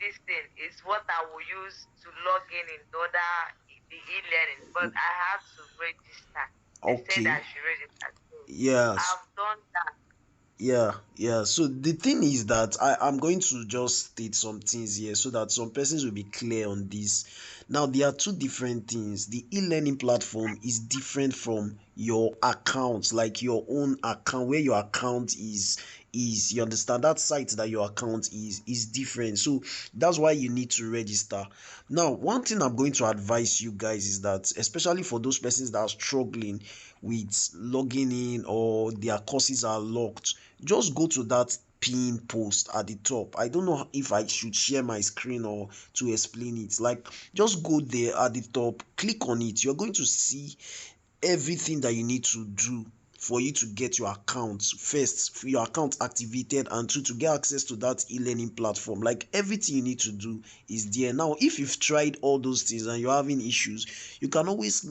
this thing is what I will use to log in the e-learning, but I have to register. They said Okay. I should register. So Yes. I've done that. Yeah. So the thing is that I'm going to just state some things here so that some persons will be clear on this. Now, there are two different things. The e-learning platform is different from your account, like your own account, where your account is, you understand, that site that your account is different. So that's why you need to register. Now, one thing I'm going to advise you guys is that, especially for those persons that are struggling with logging in or their courses are locked, just go to that pin post at the top. I don't know if I should share my screen or to explain it. Like, just go there at the top, click on it. You're going to see everything that you need to do for you to get your account, first for your account activated, and two, to get access to that e-learning platform. Like, everything you need to do is there. Now, if you've tried all those things and you're having issues, you can always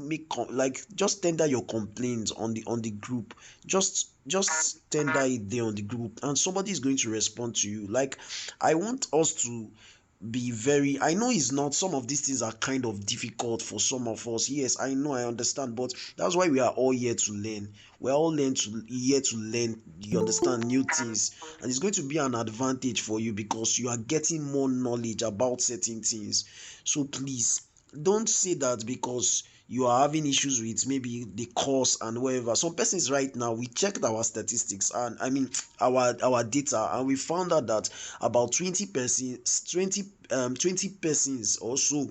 like, just tender your complaints on the group. Just tender it there on the group, and somebody is going to respond to you. Like, I want us to be very, I know it's not, some of these things are kind of difficult for some of us. Yes, I know, I understand, but that's why we are all here to learn. We're all here to learn, you understand, new things. And it's going to be an advantage for you because you are getting more knowledge about certain things. So please, don't say that because you are having issues with maybe the course and whatever. Some persons right now, we checked our statistics, and I mean our data, and we found out that about 20 persons or so,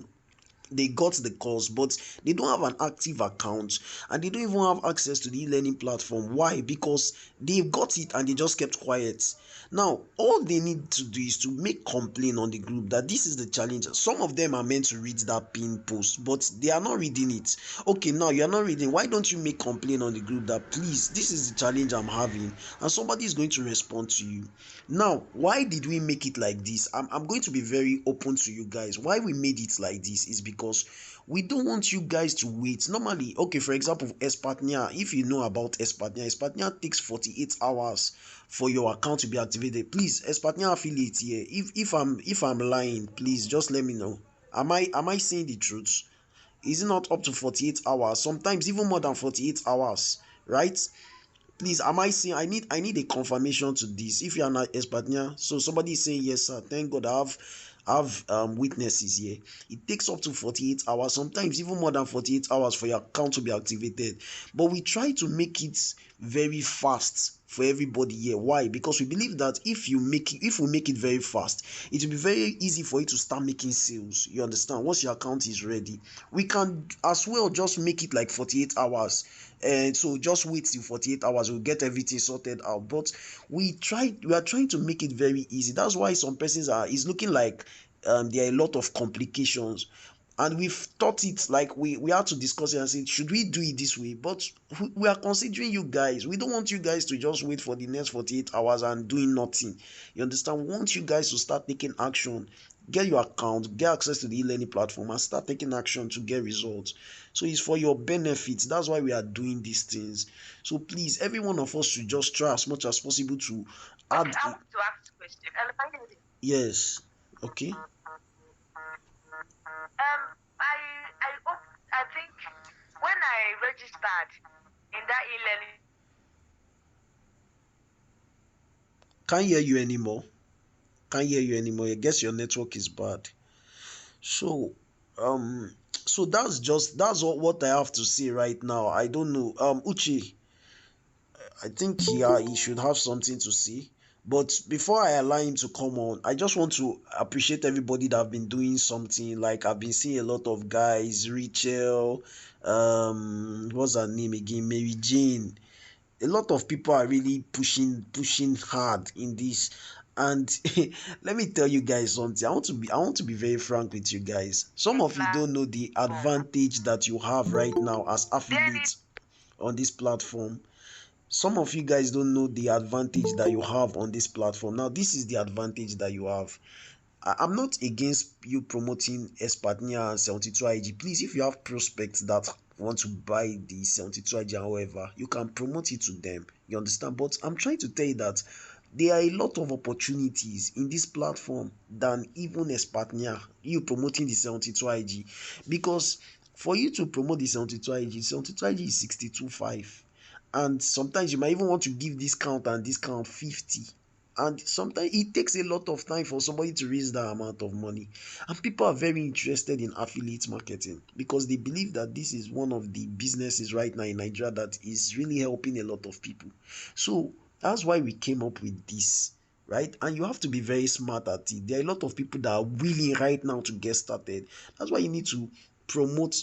they got the course, but they don't have an active account, and they don't even have access to the e-learning platform. Why? Because they got it and they just kept quiet. Now, all they need to do is to make complaint on the group that this is the challenge. Some of them are meant to read that pin post, but they are not reading it. Okay, now you are not reading. Why don't you make complaint on the group that, please, this is the challenge I'm having, and somebody is going to respond to you. Now, why did we make it like this? I'm going to be very open to you guys. Why we made it like this is because we don't want you guys to wait. Normally, okay, for example, Espatnia, if you know about Espatnia takes 48 hours for your account to be activated. Please, Espatnia affiliate here. If I'm lying, please just let me know. Am I saying the truth? Is it not up to 48 hours? Sometimes even more than 48 hours, right? Please, am I saying, I need a confirmation to this? If you are not expert now, so somebody is saying yes sir, thank God, I have witnesses here. It takes up to 48 hours, sometimes even more than 48 hours for your account to be activated. But we try to make it very fast for everybody here. Why? Because we believe that if we make it very fast, it will be very easy for you to start making sales. You understand? Once your account is ready, we can as well just make it like 48 hours. And so just wait till 48 hours, we'll get everything sorted out. But we are trying to make it very easy. That's why some persons are, it's looking like there are a lot of complications, and we've thought it, like we had to discuss it and say, should we do it this way? But we are considering you guys. We don't want you guys to just wait for the next 48 hours and doing nothing. You understand? We want you guys to start taking action. Get your account, get access to the e-learning platform, and start taking action to get results. So it's for your benefits. That's why we are doing these things. So please, every one of us should just try as much as possible to Okay, add. I want to ask a question. Yes. Okay. I think when I registered in that e-learning, Can't hear you anymore. Can't hear you anymore. I guess your network is bad. So, so that's what I have to say right now. I don't know. Uchi, I think he should have something to say. But before I allow him to come on, I just want to appreciate everybody that have been doing something. Like, I've been seeing a lot of guys, Rachel, what's her name again? Mary Jane. A lot of people are really pushing hard in this. And let me tell you guys something. I want to be very frank with you guys. Some of you don't know the advantage that you have right now as affiliates on this platform. Some of you guys don't know the advantage that you have on this platform. Now, this is the advantage that you have. I'm not against you promoting Espatnia and 72 IG. Please, if you have prospects that want to buy the 72 IG, however, you can promote it to them. You understand? But I'm trying to tell you that there are a lot of opportunities in this platform than even Espatnia, you promoting the 72 IG. Because for you to promote the 72 IG, 72 IG is 62.5. And sometimes you might even want to give discount and discount 50. And sometimes it takes a lot of time for somebody to raise that amount of money. And people are very interested in affiliate marketing because they believe that this is one of the businesses right now in Nigeria that is really helping a lot of people. So that's why we came up with this, right? And you have to be very smart at it. There are a lot of people that are willing right now to get started. That's why you need to promote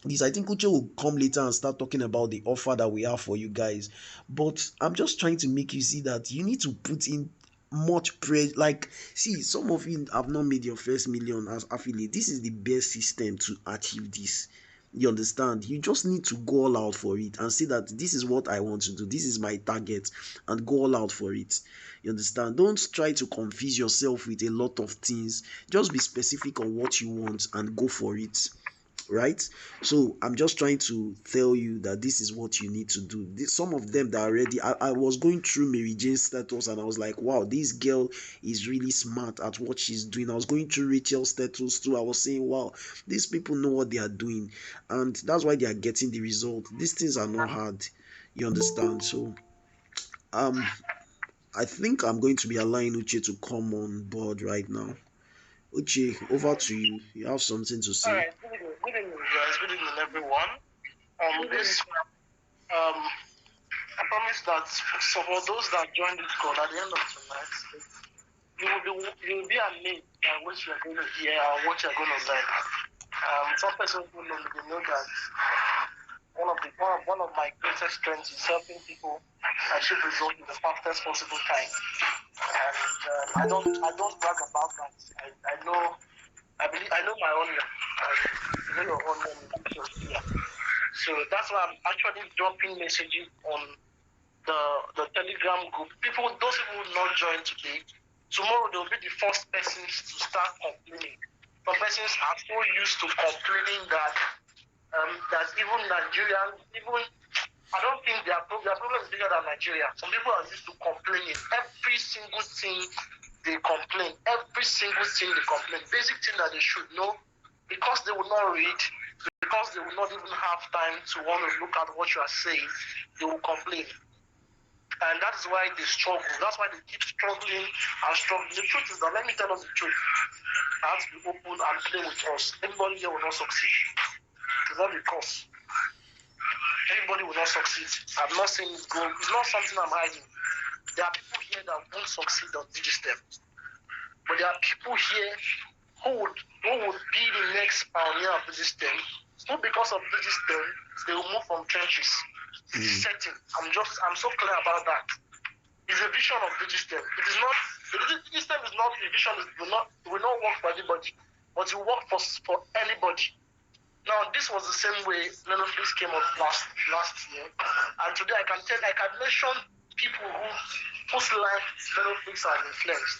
this. I think Uche will come later and start talking about the offer that we have for you guys. But I'm just trying to make you see that you need to put in much praise. Like, see, some of you have not made your first million as affiliate. This is the best system to achieve this. You understand? You just need to go all out for it and say that this is what I want to do, this is my target, and go all out for it. You understand? Don't try to confuse yourself with a lot of things. Just be specific on what you want and go for it, right? So I'm just trying to tell you that this is what you need to do. Some of them that already, I was going through Mary Jane's status and I was like, wow, this girl is really smart at what she's doing. I was going through Rachel's status too. I was saying, wow, these people know what they are doing, and that's why they are getting the result. These things are not hard, you understand? So um I think I'm going to be allowing Uche to come on board right now. Uche, over to you. You have something to say. All right, good evening, guys. Good evening, everyone. This I promise that so for those that joined this call at the end of tonight, you will be amazed at what you are going to hear and what you are going to learn. Some persons who know me, they know that one of my greatest strengths is helping people achieve results in the fastest possible time. And I don't brag about that. I know my onion. You know your onion is your ear. So that's why I'm actually dropping messages on the Telegram group. Those people will not join today. Tomorrow they'll be the first persons to start complaining. Some persons are so used to complaining that even Nigerians, I don't think their problem is bigger than Nigeria. Some people are used to complaining. Every single thing they complain. Every single thing they complain. Basic thing that they should know, because they will not read, because they will not even have time to want to look at what you are saying, they will complain. And that is why they struggle. That's why they keep struggling and struggling. The truth is that, let me tell us the truth. I have to be open and play with us. Everybody here will not succeed. It's not because everybody will not succeed. I'm not saying it's good. It's not something I'm hiding. There are people here that won't succeed on Digistem. But there are people here who would be the next pioneer of Digistem, who because of Digistem, they will move from trenches. It's certain. I'm so clear about that. It's a vision of Digistem. Digistem is not a vision. It will not work for everybody, but it will work for anybody. Now, this was the same way Lenoflix came up last year, and today I can mention people whose life Lenoflix has influenced.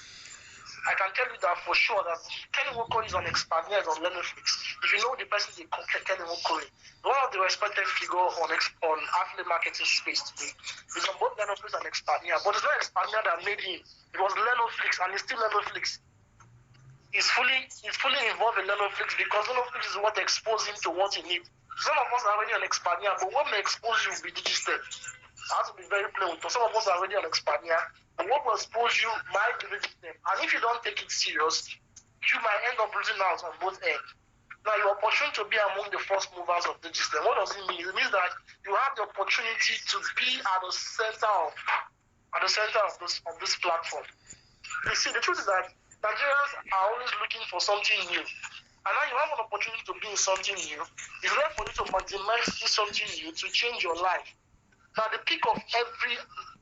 I can tell you that for sure that Kenny Woko is on Expania on Lenoflix. If you know the person they call Kenny Woko, one of the respected figures on affiliate marketing space today, is on both Lenoflix and Expania. But it's not Expania that made him. It was Lenoflix, and it's still Lenoflix. He's fully involved in Lenoflix because Lenoflix is what exposed him to what he needs. Some of us are already on Expania, but what may expose you will be Digistem. I have to be very plain with you. Some of us are already on Expania, and what will expose you might be Digistem. And if you don't take it serious, you might end up losing out on both ends. Now, your opportunity to be among the first movers of Digistem, what does it mean? It means that you have the opportunity to be at the center of this platform. You see, the truth is that Nigerians are always looking for something new. And now you have an opportunity to be in something new. It's left for you to maximize this something new to change your life. Now, the peak of every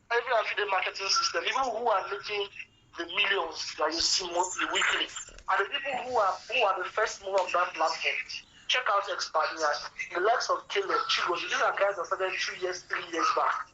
affiliate marketing system, even who are making the millions that you see monthly, weekly, are the people who are the first mover of that platform. Check out Expania, the likes of Caleb, Chigo. These are guys that started 3 years back.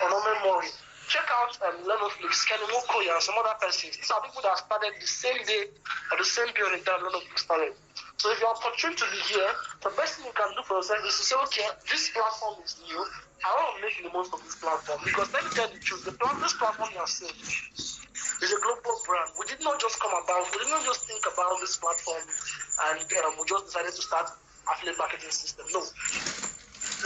On no memory. check out Lenoflix, Kenny Mokoya, and some other persons. These are people that started the same day or the same period in time Lenoflix started. So if you're opportunity to be here, the best thing you can do for yourself is to say, okay, this platform is new. I want to make the most of this platform. Because let me tell you the truth, this platform you are seeing is a global brand. We did not just come about, we did not just think about this platform and we just decided to start affiliate marketing system. No.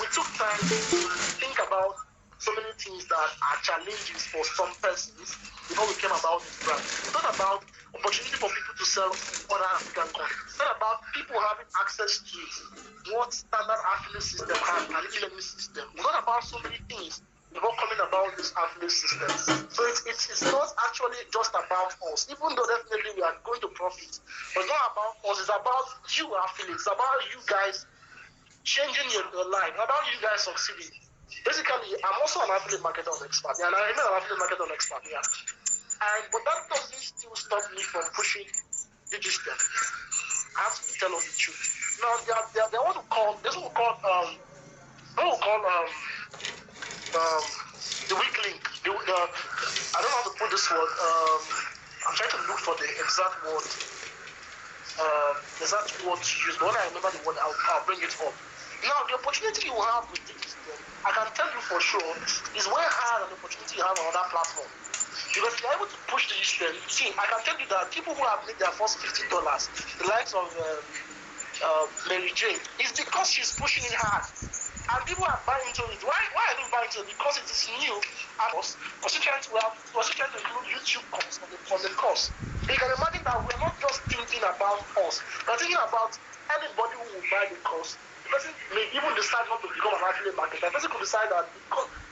We took time to think about so many things that are challenges for some persons before we came about this brand. It's not about opportunity for people to sell other African countries. It's not about people having access to what standard affiliate system has and e-learning system. It's not about so many things before coming about this affiliate system. So it's not actually just about us, even though definitely we are going to profit. But it's not about us, it's about you affiliates, it's about you guys changing your life, about you guys succeeding. Basically, I'm also an affiliate marketer expert, and I remain an affiliate marketer expert, yeah. But that doesn't still stop me from pushing digital. I have to tell us the truth. Now, they want to call, the weak link. I don't know how to put this word. I'm trying to look for the exact word. To use, but when I remember the word, I'll bring it up. Now, the opportunity you have with this, I can tell you for sure, is way higher than the opportunity you have on other platforms. Because if you're able to push the system, see, I can tell you that people who have made their first $50, the likes of Mary Jane, is because she's pushing it hard. And people are buying into it. Why are they buying into it? Because it is new. And was she trying to include YouTube course on the course. You can imagine that we're not just thinking about us, we're thinking about anybody who will buy the course. The person may even decide not to become an affiliate marketer. The person could decide that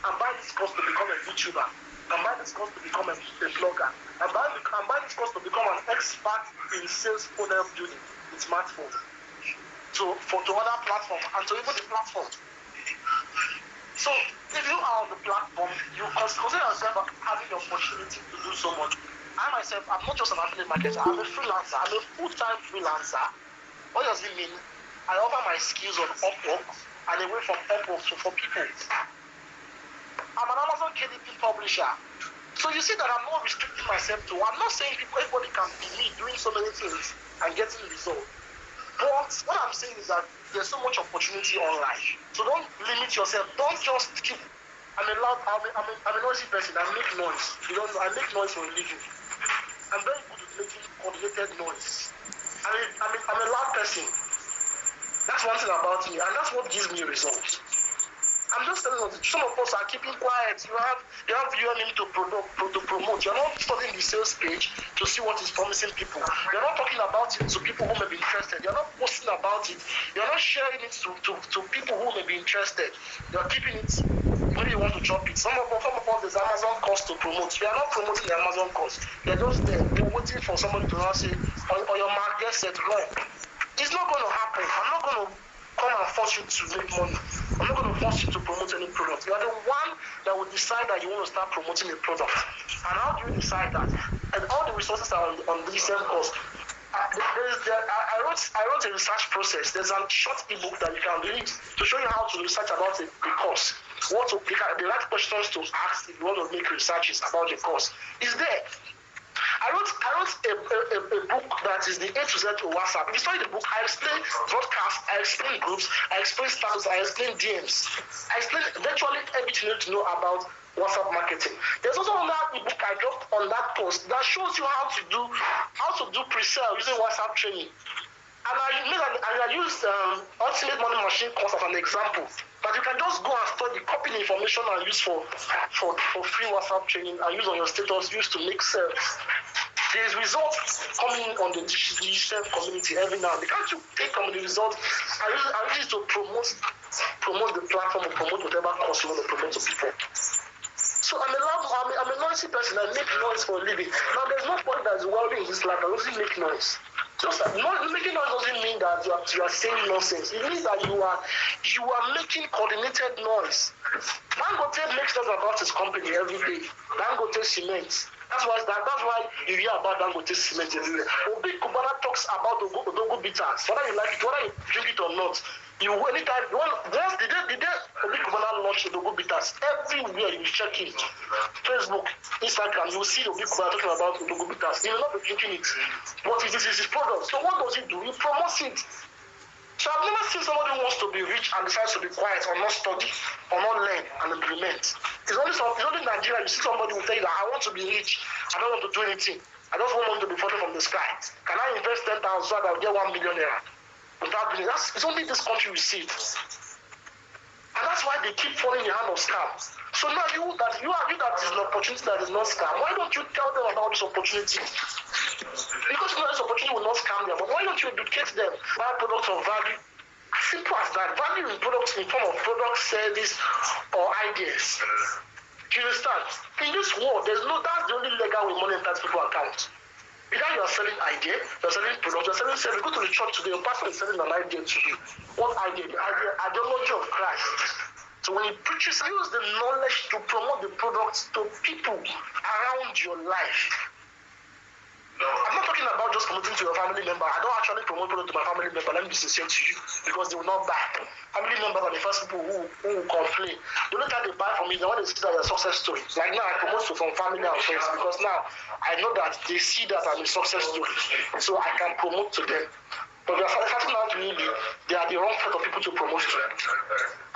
I'm buying this course to become a YouTuber. I'm buying this course to become a blogger. I'm buying this course to become an expert in sales funnel building with smartphone. To other platforms and to even the platform. So if you are on the platform, you consider yourself having the opportunity to do so much. I myself, I'm not just an affiliate marketer, I'm a freelancer, I'm a full-time freelancer. What does it mean? I offer my skills on Upwork and away from Upwork for people. I'm an Amazon KDP publisher. So you see that I'm not restricting myself to, I'm not saying everybody can be me doing so many things and getting results. But what I'm saying is that there's so much opportunity online. So don't limit yourself. Don't just keep. I'm a noisy person. I make noise. You don't know, I make noise for a living. I'm very good at making coordinated noise. I'm a loud person. That's one thing about me, and that's what gives me results. I'm just telling you, some of us are keeping quiet. You have UMM to promote. You're not studying the sales page to see what is promising people. You're not talking about it to people who may be interested. You're not posting about it. You're not sharing it to people who may be interested. You're keeping it where you want to drop it. Some of us, there's Amazon course to promote. You are not promoting the Amazon course. You're just there. You're waiting for somebody to now say, on your mark, get set, run. It's not going to happen. I'm not going to come and force you to make money. I'm not going to force you to promote any product. You are the one that will decide that you want to start promoting a product. And how do you decide that? And all the resources are on the same course. I wrote a research process. There's a short ebook that you can read to show you how to research about a course. What to pick the right questions to ask if you want to make researches about the course. It's there. I wrote a book that is the A to Z to WhatsApp. If you study the book, I explain broadcasts, I explain groups, I explain status, I explain DMs. I explain virtually everything you need to know about WhatsApp marketing. There's also another book I dropped on that post that shows you how to do pre-sale using WhatsApp training. And I used Ultimate Money Machine course as an example. But you can just go and study, copy the information and use for free WhatsApp training and use on your status, use to make sales. There's results coming on the digital community every now and then. Can't you take on the results? I use it to promote the platform or promote whatever course you want to promote to people. So I'm a noisy person. I make noise for a living. Now there's nobody that is wealthy in this life that doesn't make noise. Just making noise doesn't mean that you are saying nonsense. It means that you are making coordinated noise. Dangote makes noise about his company every day. Dangote Cement. That's why you hear about Dangote Cement everywhere. Obi Kubana talks about the Dogo bitters. Whether you like it, whether you drink it or not. You anytime once the day Obi Kubana launched the Ogo bitters, everywhere you check it, Facebook, Instagram, you see Obi Kubana talking about the Ogo bitters. He will not be drinking it, but it is his product. So what does he do? He promotes it. So I've never seen somebody who wants to be rich and decides to be quiet or not study or not learn and implement. It's only Nigeria. You see somebody who tell you that I want to be rich, I don't want to do anything. I just want money to be falling from the sky. Can I invest 10,000 so that I'll get 1 million naira? Without doing it. It's only this country we see it. And that's why they keep falling in the hand of scams. So now you that is an opportunity that is not scam. Why don't you tell them about this opportunity? Because you know this opportunity will not scam them. But why don't you educate them by products of value? As simple as that. Value in products in form of product, service, or ideas. Do you understand? In this world, that's the only legal way money enters people's accounts. Either you are selling idea, you are selling product, you are selling service. Go to the church today, your pastor is selling an idea to you. What idea? The ideology of Christ. So when he preaches, use the knowledge to promote the products to people around your life. I'm not talking about just promoting to your family member. I don't actually promote product to my family member. Let me be sincere to you, because they will not buy. Family members are the first people who will complain. The only time they buy from me is when they see that a success story. Like now, I promote to from family and friends because now I know that they see that I'm a success story, so I can promote to them. But they are starting out to me, they are the wrong set of people to promote to.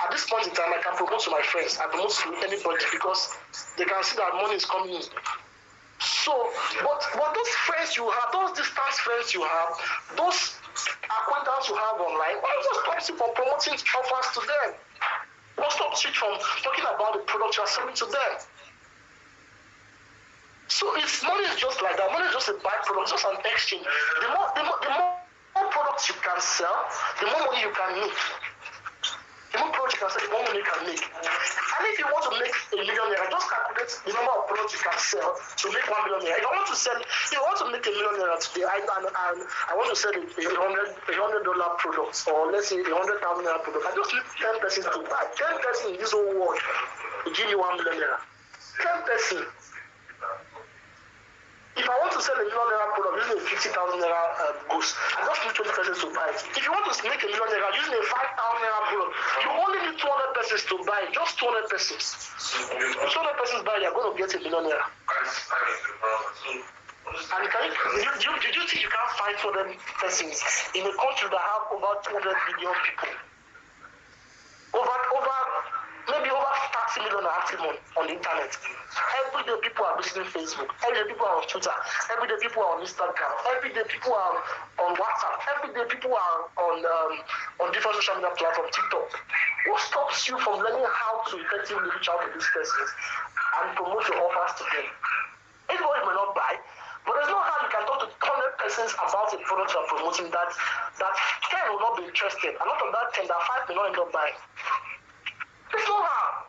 At this point in time, I can promote to my friends. I promote to anybody because they can see that money is coming in. So, but those friends you have, those distance friends you have, those acquaintances you have online, why just stop you from promoting offers to them? Why stop you from talking about the product you are selling to them? So money is just like that. Money is just a byproduct, just an exchange. The more products you can sell, the more money you can make. The more products you can sell, the more money you can make. And if you want to make $1 million, just calculate the number of products you can sell to make $1 million. If you want to make $1 million today, and I want to sell a $100 product, or let's say $100,000 product, I just need 10 persons to buy. 10 persons in this whole world will give me $1 million. 10 persons. If I want to sell $1 million product using a 50,000 naira goods, I just need 20 persons to buy it. If you want to make $1 million using a 5,000 naira product, you only need 200 persons to buy it. Just 200 persons. If 200 persons buy it, you're going to get $1 million. And did you think you can't find 200 persons in a country that have over 200 million people? Maybe over 30 million are active on the internet. Every day people are visiting Facebook. Every day people are on Twitter. Every day people are on Instagram. Every day people are on WhatsApp. Every day people are on different social media platforms, TikTok. What stops you from learning how to effectively reach out to these persons and promote your offers to them? Everybody may not buy, but there's no how you can talk to 100 persons about a product you are promoting that 10 will not be interested. And out of that 10, that 5 may not end up buying. There's no how.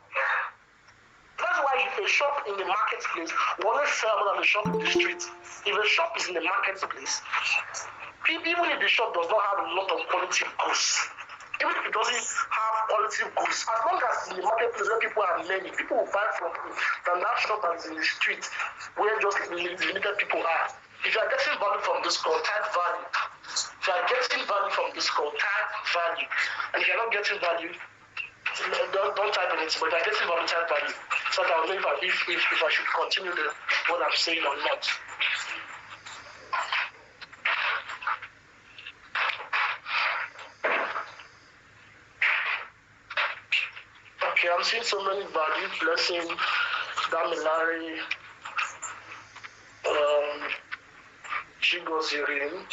That's why if a shop in the marketplace will always sell more than a shop in the street. If a shop is in the marketplace, even if the shop does not have a lot of quality goods, even if it doesn't have quality goods, as long as in the marketplace where people are many, people will buy from you than that shop that is in the street where just limited people are. If you are getting value from this call, type value. If you are getting value from this call, type value. And if you are not getting value, don't type anything, but if I get some volunteer value, so that I'll know if I should continue what I'm saying or not. Okay, I'm seeing so many value, Blessing, Damilari, Chigozirin,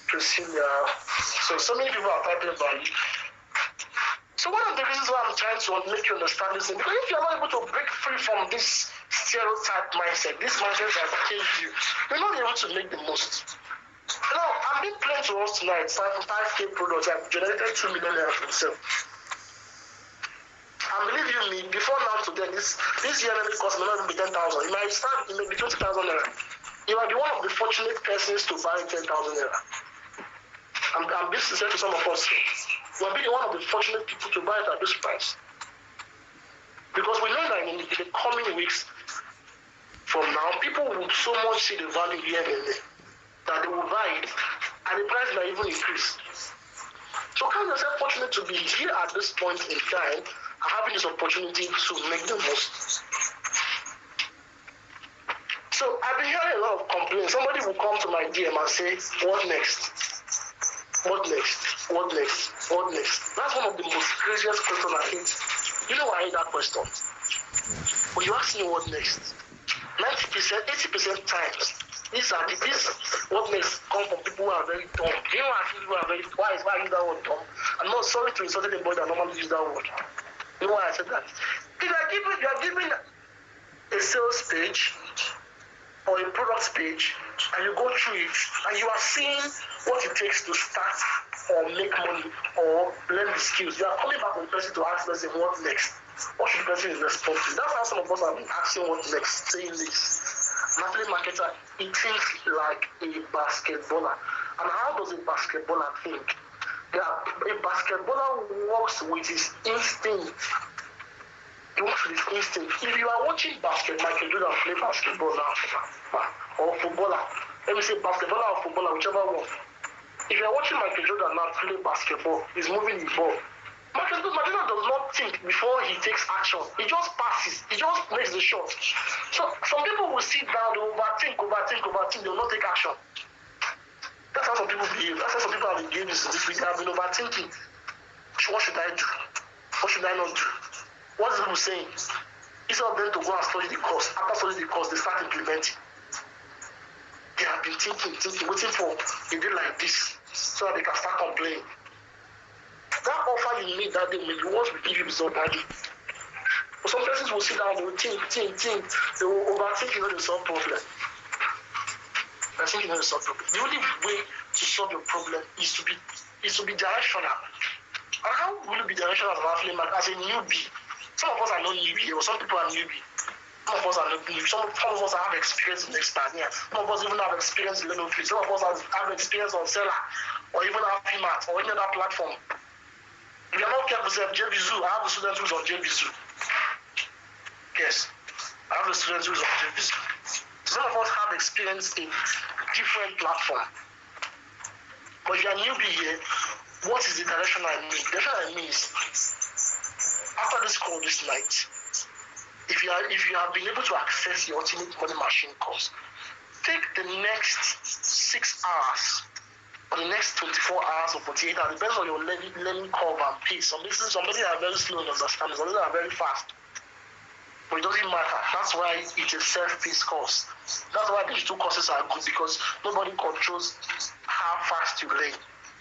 Priscilla. So many people are typing value. So one of the reasons why I'm trying to make you understand this is because if you're not able to break free from this stereotype mindset, this mindset that kills you, you're not able to make the most. Now, I'm being plain to us tonight, 5K products, I've generated 2 million naira for myself. And believe you me, before now to then, this UMM cost may not even be 10,000. It may be 20,000 naira. You might be one of the fortunate persons to buy 10,000 naira. I'm being sincere to some of us here. We're being one of the fortunate people to buy it at this price. Because we know that in the coming weeks from now, people will so much see the value here and there that they will buy it and the price may even increase. So count yourself fortunate to be here at this point in time and having this opportunity to make the most. So I've been hearing a lot of complaints. Somebody will come to my DM and say, what next? What next? What next? What next? That's one of the most craziest questions I hate. You know why I hate that question? When you ask me what next, 90%, 80% times, this what next come from people who are very dumb. You know, I feel people are very wise. Why I use that word dumb? I'm not sorry to insult anybody that normally use that word. You know why I said that? If you are giving a sales page or a product page, and you go through it, and you are seeing what it takes to start or make money or learn the skills, you are coming back with the person to ask the person what next. What should the person respond to? That's how some of us have been asking what next, saying this. An athlete marketer, he thinks like a basketballer. And how does a basketballer think? A basketballer works with his instinct. He works with his instinct. If you are watching basketball, Michael Jordan play basketball now, or footballer, let me say basketballer or footballer, whichever one. If you are watching Michael Jordan now play basketball, he's moving the ball. Michael Jordan does not think before he takes action. He just passes. He just makes the shot. So some people will sit down, they overthink, they will not take action. That's how some people behave. That's how some people have been behaving since this week. They have been overthinking. What should I do? What should I not do? What is people saying? Instead of them to go and study the course, after studying the course, they start implementing. They have been thinking, waiting for a day like this so that they can start complaining. That offer you made that day maybe once we give you result that day. But some persons will sit down, they will think. They will overthink, they solve problem. I think they solve problem. The only way to solve your problem is to be directional. And how will you be directional as an athlete, as a newbie? Some of us are not newbie, or some people are newbie. Some of us are not newbie. Some of us have experience in Expania. Some of us even have experience in Leno Free. Some of us have experience on Seller, or even have PMAT, or any other platform. If you are not careful, say JVZoo, I have a student who's on JVZoo. Yes, I have a student who's on JVZoo. Some of us have experience in different platforms. But if you are newbie here, what is the direction I mean? The direction I mean is, after this call this night, if you have been able to access your Ultimate Money Machine course, take the next 6 hours or the next 24 hours or 48 hours, depends on your learning curve and pace. Some are very slow in understanding, some are very fast. But it doesn't matter. That's why it's a self-paced course. That's why these two courses are good, because nobody controls how fast you learn.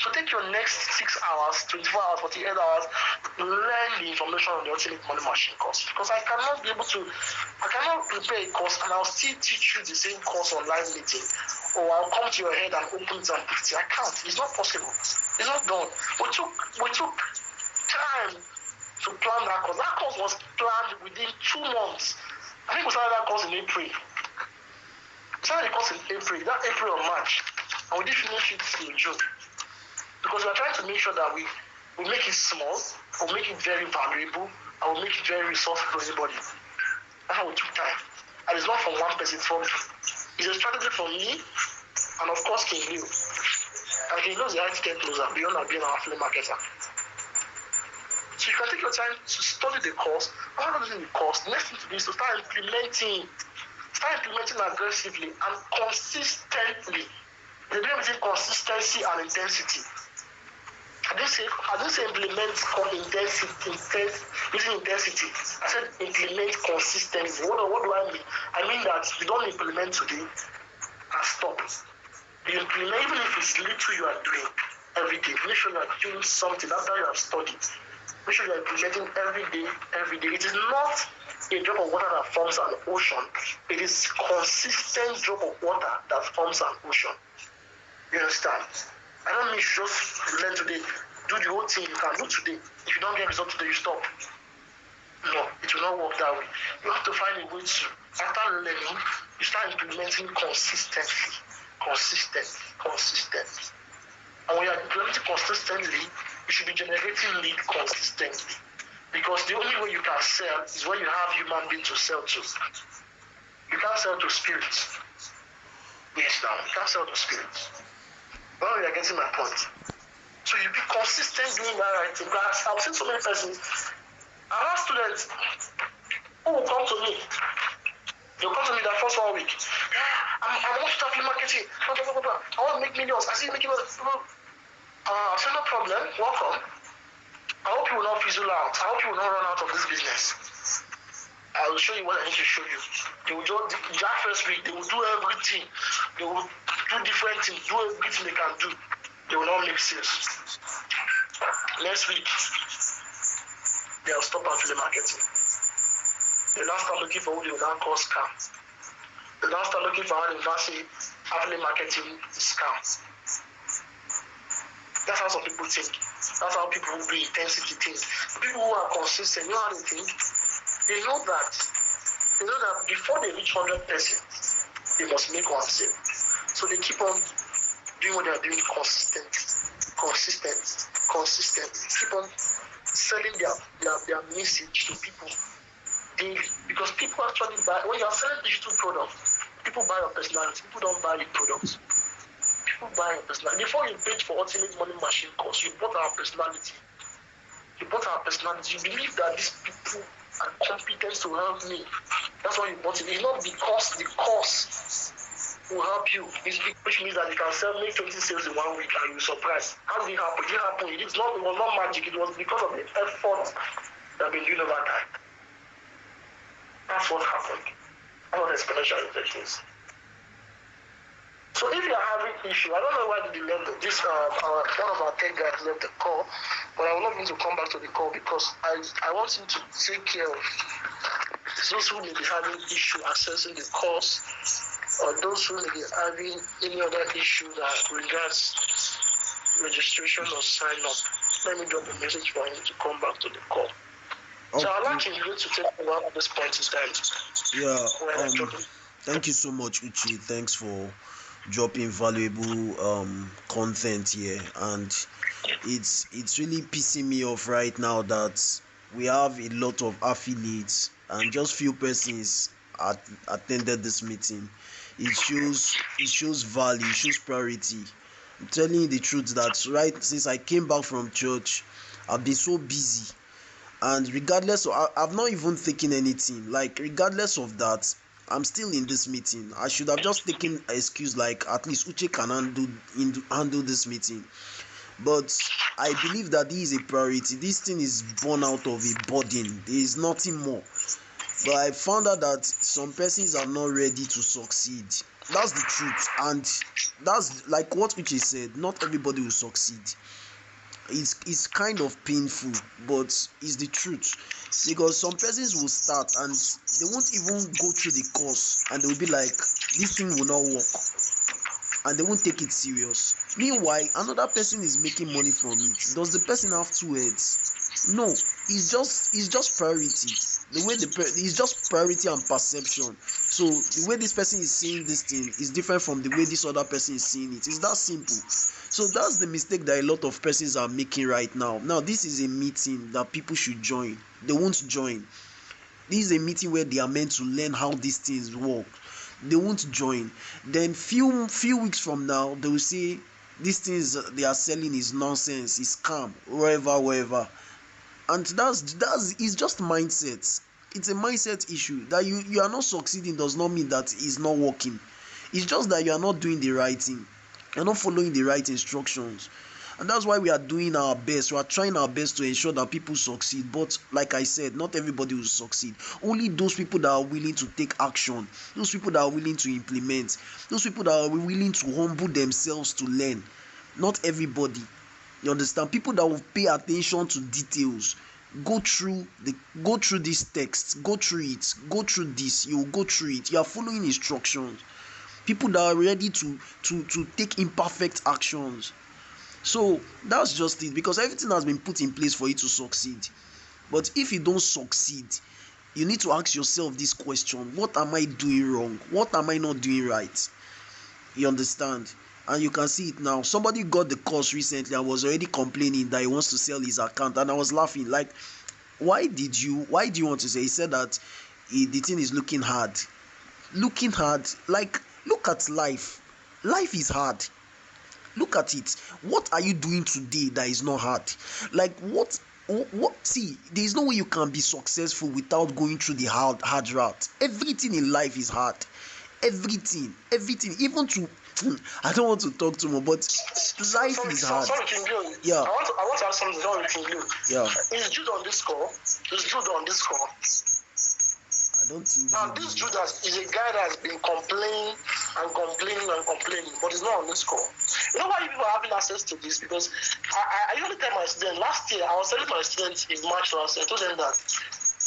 So take your next 6 hours, 24 hours, 48 hours, learn the information on the Ultimate Money Machine course. Because I cannot prepare a course and I'll still teach you the same course on live meeting. Or I'll come to your head and open it and put it. I can't. It's not possible. It's not done. We took time to plan that course. That course was planned within 2 months. I think we started that course in April. We started the course in April, that April or March. And we did finish it in June. Because we are trying to make sure that we make it small, we'll make it very valuable, and we'll make it very resourceful for everybody. That's how we took time. And it's not from one person, it's from me. It's a strategy from me, and of course King Leo. And King Leo is the IT closer beyond being an affiliate marketer. So you can take your time to study the course. After studying the course, the next thing to do is to start implementing aggressively and consistently. The difference between consistency and intensity. I didn't say implement using intensity. I said implement consistency. What do I mean? I mean that you don't implement today and stop. You implement, even if it's little you are doing every day. Make sure you are doing something after you have studied. Make sure you are implementing every day. It is not a drop of water that forms an ocean. It is consistent drop of water that forms an ocean. You understand? I don't mean you just learn today, do the whole thing you can do today. If you don't get results today, you stop. No, it will not work that way. You have to find a way to, after learning, you start implementing consistently. And when you are implementing consistently, you should be generating lead consistently. Because the only way you can sell is when you have human beings to sell to. You can't sell to spirits. Yes, now, you can't sell to spirits. Now you are getting my point. So you be consistent doing that right thing. Because I've seen so many persons, I have students who will come to me. They'll come to me that first 1 week. Yeah, I want to start marketing. I want to make millions. I see you making millions. I say no problem. Welcome. I hope you will not fizzle out. I hope you will not run out of this business. I will show you what I need to show you. They will just that first week, they will do everything. They will do different things, do everything they can do. They will not make sales. Next week, they'll stop affiliate marketing. They now start looking for who they will now call scam. They now start looking for how they now say affiliate marketing is scam. That's how some people think. That's how people who do intensity think. People who are consistent, you know how they think? They know that before they reach 100%, they must make one sale. So they keep on doing what they are doing consistent. Keep on selling their message to people daily. Because people actually buy, when you are selling digital products, people buy your personality. People don't buy the products. People buy your personality. Before you paid for Ultimate Money Machine course, you bought our personality. You believe that these people are competent to help me. That's why you bought it. It's not because the course will help you, which means that you can make 20 sales in 1 week and you're surprised. How did it happen? It was not magic. It was because of the effort that I've been doing over time. That's what happened. That's what exponential effect is. So if you are having issue, I don't know why did you left this one of our tech guys left the call, but I will not going to come back to the call because I want him to take care of those who may be having issue accessing the course, or those who may be having any other issue that regards registration or sign up. Let me drop a message for him to come back to the call. Okay. So I'd like him to take over at this point in time. Yeah. Thank you so much, Uchi. Thanks for dropping valuable content here, and it's really pissing me off right now that we have a lot of affiliates and just few persons attended this meeting. It shows value, it shows priority. I'm telling you the truth that right since I came back from church, I've been so busy, and regardless of, I've not even taken anything. Like regardless of that, I'm still in this meeting. I should have just taken an excuse like at least Uche can handle this meeting. But I believe that this is a priority. This thing is born out of a burden. There is nothing more. But I found out that some persons are not ready to succeed. That's the truth. And that's like what Uche said. Not everybody will succeed. It's kind of painful, but it's the truth. Because some persons will start and they won't even go through the course and they will be like, this thing will not work, and they won't take it serious. Meanwhile, another person is making money from it. Does the person have two heads? No, it's just priority. It's just priority and perception. So the way this person is seeing this thing is different from the way this other person is seeing it. It's that simple. So that's the mistake that a lot of persons are making right now. Now this is a meeting that people should join. They won't join. This is a meeting where they are meant to learn how these things work. They won't join. Then few weeks from now they will say these things they are selling is nonsense, is scam, wherever. And that's it's just mindset. It's a mindset issue. That you are not succeeding does not mean that it's not working. It's just that you are not doing the right thing. You're not following the right instructions. And that's why we are doing our best. We are trying our best to ensure that people succeed. But like I said, not everybody will succeed. Only those people that are willing to take action, those people that are willing to implement, those people that are willing to humble themselves to learn. Not everybody. You understand? People that will pay attention to details. Go through this text. Go through it. Go through this. You will go through it. You are following instructions. People that are ready to take imperfect actions. So that's just it, because everything has been put in place for you to succeed. But if you don't succeed, you need to ask yourself this question: what am I doing wrong? What am I not doing right? You understand? And you can see it now. Somebody got the course recently and was already complaining that he wants to sell his account, and I was laughing like, why do you want to say? He said that the thing is looking hard. Like, look at life. Life is hard. Look at it. What are you doing today that is not hard? Like what see, there is no way you can be successful without going through the hard route. Everything in life is hard. Everything, even to I don't want to talk too much, but life is hard. Sorry, King Bill. Yeah. I want to ask something. Sorry, King Bill. Yeah. Is Jude on this call? Is Jude on this call? I don't think Now, this Jude is a guy that has been complaining, but he's not on this call. You know why you people are having access to this? Because I usually tell my students, last year, I was telling my students in March last year, I told them that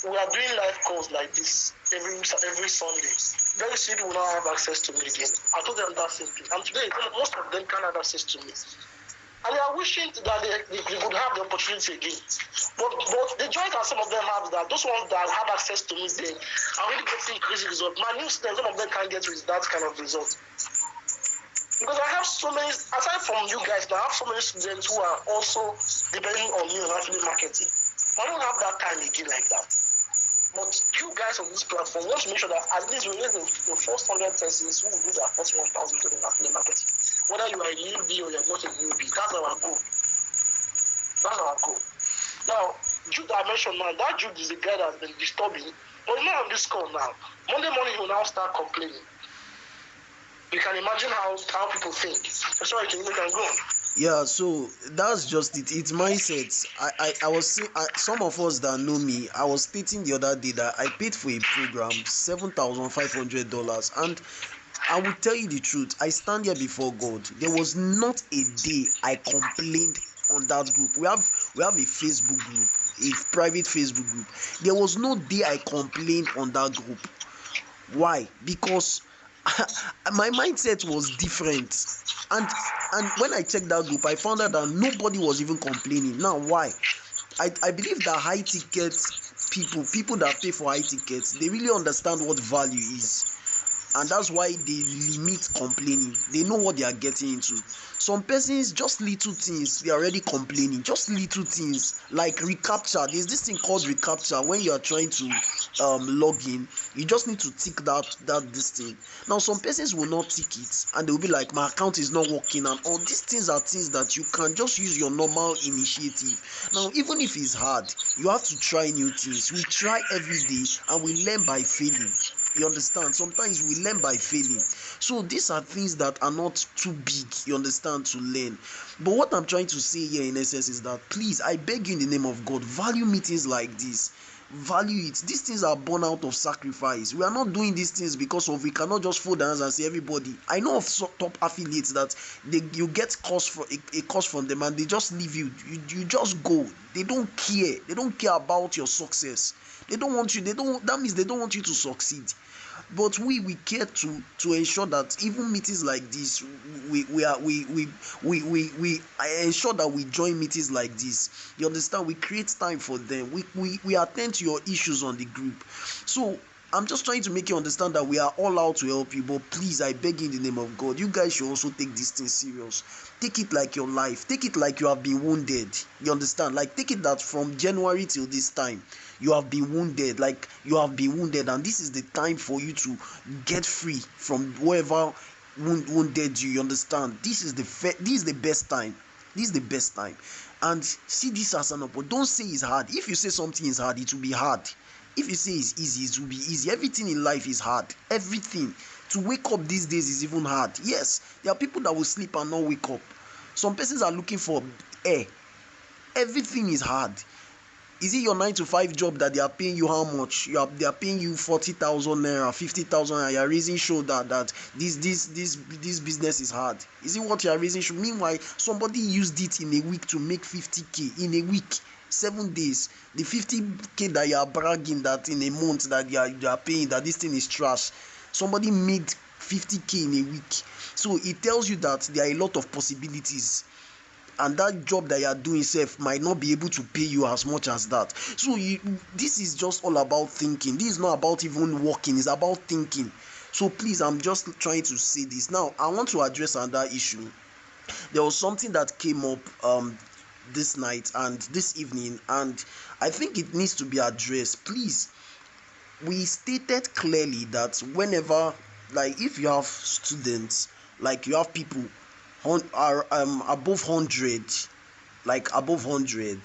we are doing live calls like this every Sunday. Very soon people will not have access to me again. I told them that simply. And today, most of them can't have access to me. And they are wishing that they could have the opportunity again. But the joy that some of them have is that those ones that have access to me, they are really getting crazy results. My new students, some of them can't get with that kind of result. Because I have so many, aside from you guys, I have so many students who are also depending on me on affiliate marketing. I don't have that time again like that. But you guys on this platform want to make sure that at least we get the first 100 persons who will do their first 1,000 in affiliate marketing. Whether you are a newbie or you're not a newbie, that's our goal. That's our goal. Now, Jude I mentioned now, that Jude is a guy that has been disturbing, but he's not on this call now. Monday morning he will now start complaining. You can imagine how people think. Sorry, can you go on? Yeah, so that's just it. It's mindset. I was saying, some of us that know me, I was stating the other day that I paid for a program $7,500, and I will tell you the truth. I stand here before God. There was not a day I complained on that group. We have a Facebook group, a private Facebook group. There was no day I complained on that group. Why? Because my mindset was different, and when I checked that group, I found out that nobody was even complaining. Now, why? I believe that high ticket people that pay for high tickets, they really understand what value is, and that's why they limit complaining. They know what they are getting into. Some persons, just little things, they are already complaining. Just little things like recapture. There's this thing called recapture. When you are trying to log in, you just need to tick this thing. Now, some persons will not tick it, and they will be like, my account is not working, and all these things are things that you can just use your normal initiative. Now, even if it's hard, you have to try new things. We try every day, and we learn by failing. You understand? Sometimes we learn by failing. So these are things that are not too big, you understand, to learn. But what I'm trying to say here in essence is that, please, I beg you in the name of God, value meetings like this. Value it. These things are born out of sacrifice. We are not doing these things because of we cannot just fold hands and say everybody. I know of top affiliates that you get a course from them and they just leave you. You just go. They don't care. They don't care about your success. They don't want you. That means they don't want you to succeed. But we care to ensure that even meetings like this, we ensure that we join meetings like this. You understand? We create time for them. We attend to your issues on the group. So I'm just trying to make you understand that we are all out to help you, but please, I beg you in the name of God, you guys should also take this thing serious. Take it like your life. Take it like you have been wounded. You understand? Like, take it that from January till this time, you have been wounded. Like, you have been wounded, and this is the time for you to get free from whoever wounded you. You understand? This is the best time. This is the best time. And see this as an opportunity. Don't say it's hard. If you say something is hard, it will be hard. If you say it's easy, it will be easy. Everything in life is hard. Everything. To wake up these days is even hard. Yes, there are people that will sleep and not wake up. Some persons are looking for air. Everything is hard. Is it your 9 to 5 job that they are paying you how much? They are paying you 40,000 naira, 50,000 naira. You are raising shoulder that this business is hard. Is it what you are raising shoulder? Meanwhile, somebody used it in a week to make 50k in a week. 7 days. The 50k that you are bragging that in a month that you are paying, that this thing is trash. Somebody made 50k in a week. So it tells you that there are a lot of possibilities, and that job that you are doing self might not be able to pay you as much as that. So this is just all about thinking. This is not about even working. It's about thinking. So please, I'm just trying to say this. Now, I want to address another issue. There was something that came up this night and this evening, and I think it needs to be addressed. Please, we stated clearly that whenever, like, if you have students, like you have people above 100, like above 100,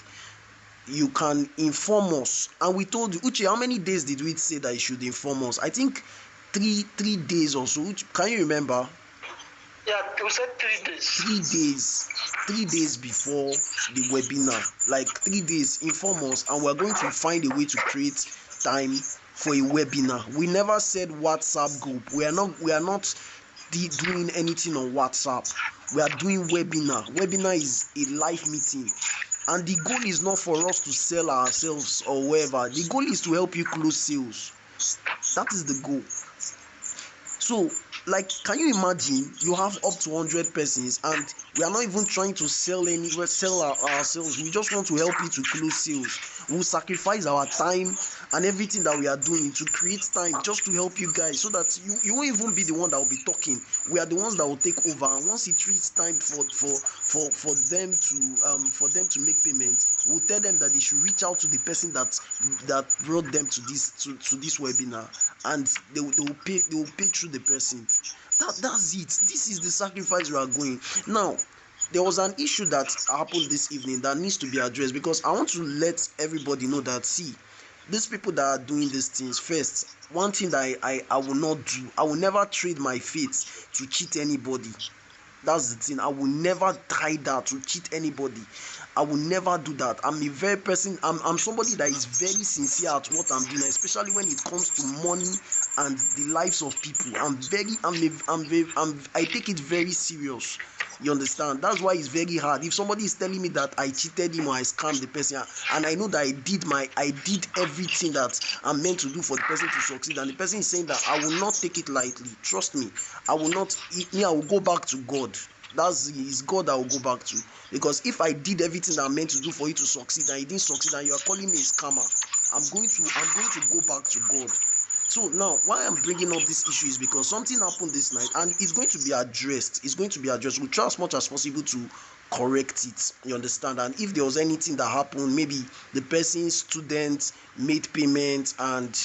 you can inform us. And we told you, Uche, how many days did we say that you should inform us? I think three days or so. Uche, can you remember? Yeah, we said 3 days. 3 days. 3 days before the webinar, like 3 days, inform us, and we're going to find a way to create time for a webinar. We never said WhatsApp group. We are not doing anything on WhatsApp. We are doing webinar. Webinar is a live meeting, and the goal is not for us to sell ourselves or whatever. The goal is to help you close sales. That is the goal. So, like, can you imagine you have up to 100 persons, and we are not even trying to sell ourselves. We just want to help you to close sales. We'll sacrifice our time and everything that we are doing to create time just to help you guys, so that you won't even be the one that will be talking. We are the ones that will take over, and once it reaches time for them to make payment, we'll tell them that they should reach out to the person that brought them to this webinar, and they will pay through the person. That's it. This is the sacrifice we are going. Now, there was an issue that happened this evening that needs to be addressed, because I want to let everybody know that, see, these people that are doing these things, first, one thing that I will not do, I will never trade my faith to cheat anybody. That's the thing. I will never try that to cheat anybody. I will never do that. I'm a very person. I'm somebody that is very sincere at what I'm doing, especially when it comes to money and the lives of people. I take it very serious. You understand? That's why it's very hard. If somebody is telling me that I cheated him or I scammed the person, and I know that I did everything that I'm meant to do for the person to succeed, and the person is saying that, I will not take it lightly. Trust me, I will not. I will go back to God. It's God that I will go back to. Because if I did everything that I'm meant to do for you to succeed, and you didn't succeed, and you are calling me a scammer, I'm going to go back to God. So now, why I'm bringing up this issue is because something happened this night, and it's going to be addressed. We'll try as much as possible to correct it. You understand? And if there was anything that happened, maybe the person's student made payment and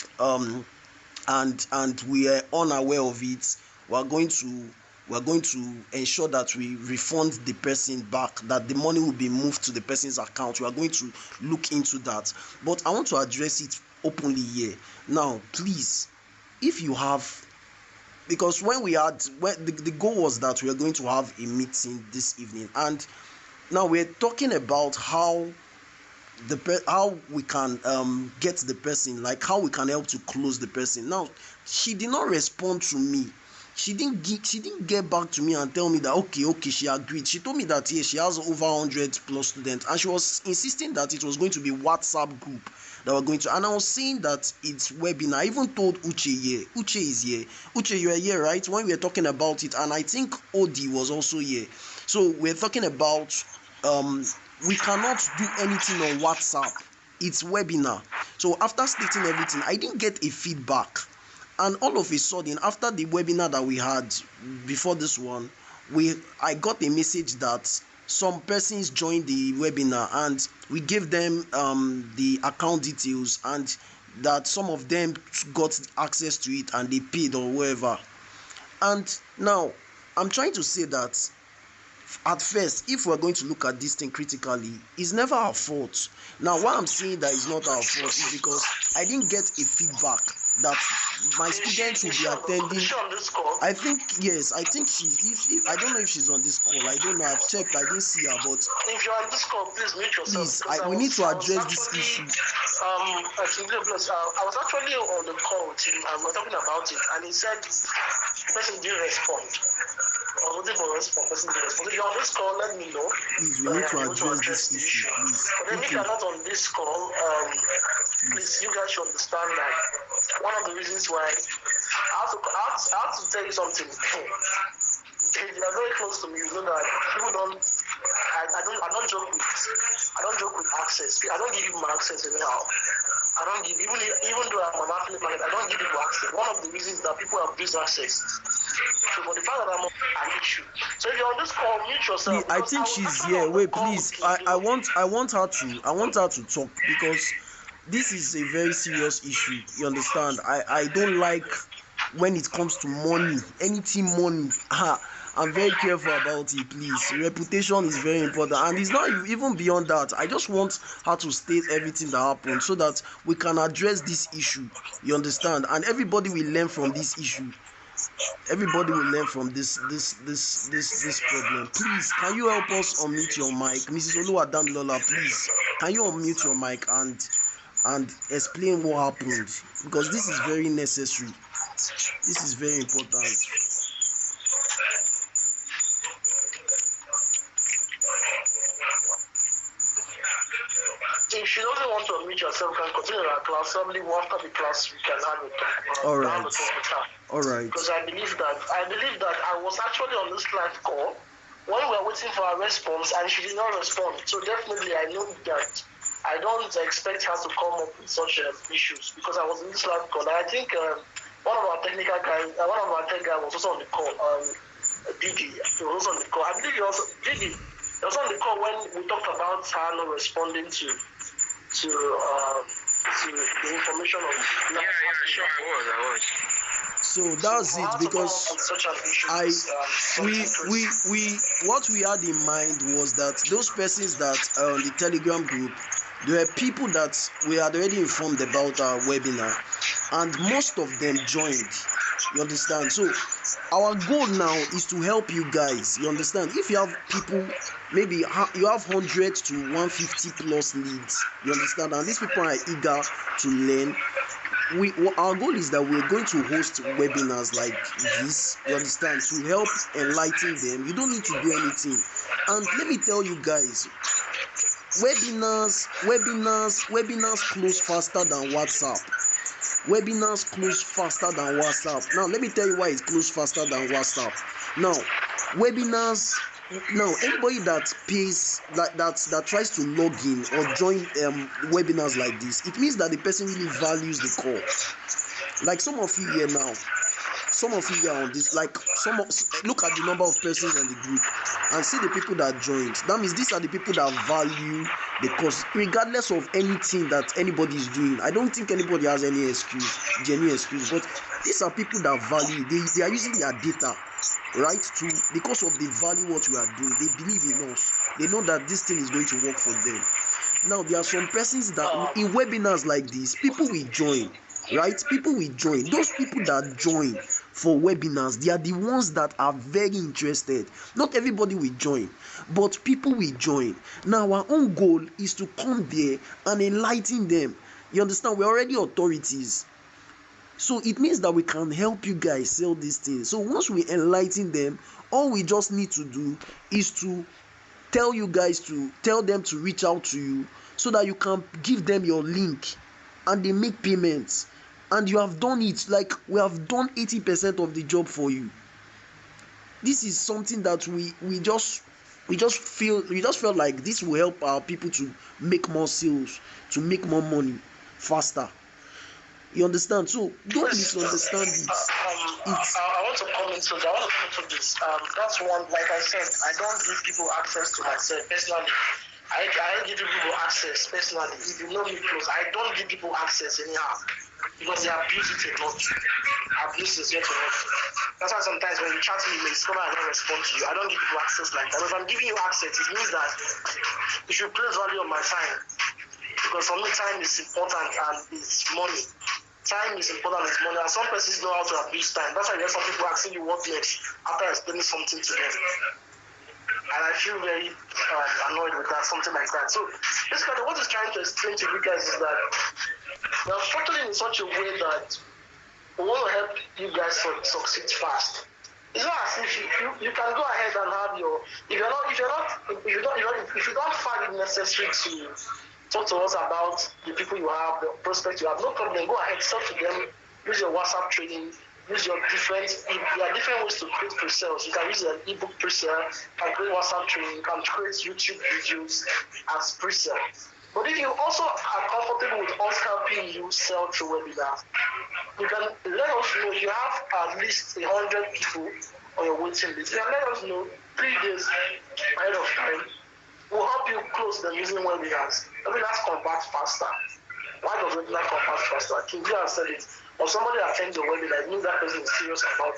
we are unaware of it, we're going to ensure that we refund the person back, that the money will be moved to the person's account. We are going to look into that. But I want to address it openly here. Now, please, if you have, because when the goal was that we are going to have a meeting this evening, and now we're talking about how we can get the person, like how we can help to close the person. Now, she did not respond to me. She didn't get back to me and tell me that okay, she agreed. She told me that yes, she has over 100 plus students, and she was insisting that it was going to be WhatsApp group that we're going to. And I was saying that it's webinar. I even told Uche here. Uche is here. Uche, you are here, right? When we were talking about it, and I think Odi was also here. So we're talking about we cannot do anything on WhatsApp. It's webinar. So after stating everything, I didn't get a feedback. And all of a sudden, after the webinar that we had before this one, I got a message that some persons joined the webinar, and we gave them the account details, and that some of them got access to it and they paid or whatever. And now, I'm trying to say that at first, if we're going to look at this thing critically, it's never our fault. Now, why I'm saying that it's not our fault is because I didn't get a feedback that my students will be attending. I think yes. I think she. If I don't know if she's on this call. I don't know. I've checked. I didn't see her. But if you're on this call, please mute yourself. Please, we need to address this issue. I was actually on the call with him, and we're talking about it, and he said the person didn't respond. I was waiting for a response. Person didn't respond. If you're on this call, let me know. Please, we need to address this issue. Please. But then if you're not on this call, please, you guys should understand that one of the reasons why I have to tell you something. If you are very close to me, you know that people don't. I don't joke with access. I don't give you my access anyhow. I don't give even though I'm an affiliate market, I don't give people access. One of the reasons that people abuse access. So for the fact that I'm an issue. So if you're on this call, mute yourself. I think she's here. Wait, please. I want her to talk, because this is a very serious issue. You understand? I don't like when it comes to money, anything money. I'm very careful about it, please. Reputation is very important, and it's not even beyond that. I just want her to state everything that happened so that we can address this issue. You understand? And everybody will learn from this issue. Everybody will learn from this problem. Please, can you help us unmute your mic, Mrs. Oluwadamilola? Please, can you unmute your mic and explain what happened, because this is very necessary. This is very important. If she doesn't want to unmute yourself, can continue our class. Probably after the class, we can have it. All right. All right. Because I believe that I was actually on this live call when we were waiting for her response, and she did not respond. So definitely, I know that I don't expect her to come up with such issues, because I was in this live call. And I think one of our technical guys, one of our tech guys was also on the call. Didi, he was also on the call. I believe Didi. He was on the call when we talked about her not responding to the information of. Yeah, sure, I was. So that's it, because we what we had in mind was that those persons that are on the Telegram group, there were people that we had already informed about our webinar, and most of them joined. You understand? So our goal now is to help you guys. You understand? If you have people, maybe you have 100 to 150 plus leads. You understand? And these people are eager to learn. Our goal is that we're going to host webinars like this. You understand? To help enlighten them. You don't need to do anything. And let me tell you guys, webinars close faster than WhatsApp. Webinars close faster than WhatsApp. Now let me tell you why it close faster than WhatsApp. Now webinars, now anybody that pays that tries to log in or join webinars like this, it means that the person really values the call. Like some of you here now, some of you here on this, like look at the number of persons on the group and see the people that joined. That means these are the people that value the course, regardless of anything that anybody is doing. I don't think anybody has any genuine excuse, but these are people that value. They are using their data, right, to because of the value what we are doing. They believe in us. They know that this thing is going to work for them. Now there are some persons that in webinars like this, people will join. Right, people will join. Those people that join for webinars, they are the ones that are very interested. Not everybody will join, but people will join. Now our own goal is to come there and enlighten them. You understand? We're already authorities, so it means that we can help you guys sell these things. So once we enlighten them, all we just need to do is to tell them to reach out to you, so that you can give them your link and they make payments. And you have done it. Like, we have done 80% of the job for you. This is something that we just felt like this will help our people to make more sales, to make more money faster. You understand? So don't misunderstand it. I want to comment on that. I want to comment on this. That's one. Like I said, I don't give people access to myself personally. I don't give people access personally. If you know me close, I don't give people access anyhow, because they abuse it a lot. Abuse is yet enough. That's why sometimes when you chat to me, you discover I don't respond to you. I don't give people access like that. But if I'm giving you access, it means that you should place value on my time. Because for me, time is important and it's money. Time is important as money. And some persons know how to abuse time. That's why you have some people asking you what next after explaining something to them. And I feel very annoyed with that, something like that. So basically what he's trying to explain to you guys is that we are structuring in such a way that we want to help you guys succeed fast. It's not as if you can go ahead and have your, if you don't find it necessary to talk to us about the people you have, the prospects you have, no problem, go ahead, talk to them, use your WhatsApp training, use your there are different ways to create pre-sales. You can use an ebook pre-sale, and create WhatsApp training, you can create YouTube videos as pre-sale. But if you also are comfortable with us helping you sell through webinars, you can let us know. You have at least 100 people on your waiting list. You can let us know 3 days ahead of time. We'll help you close them using webinars. Webinars convert faster. Why does webinar convert faster? King has said it. Or somebody attends your webinar, it means that person is serious about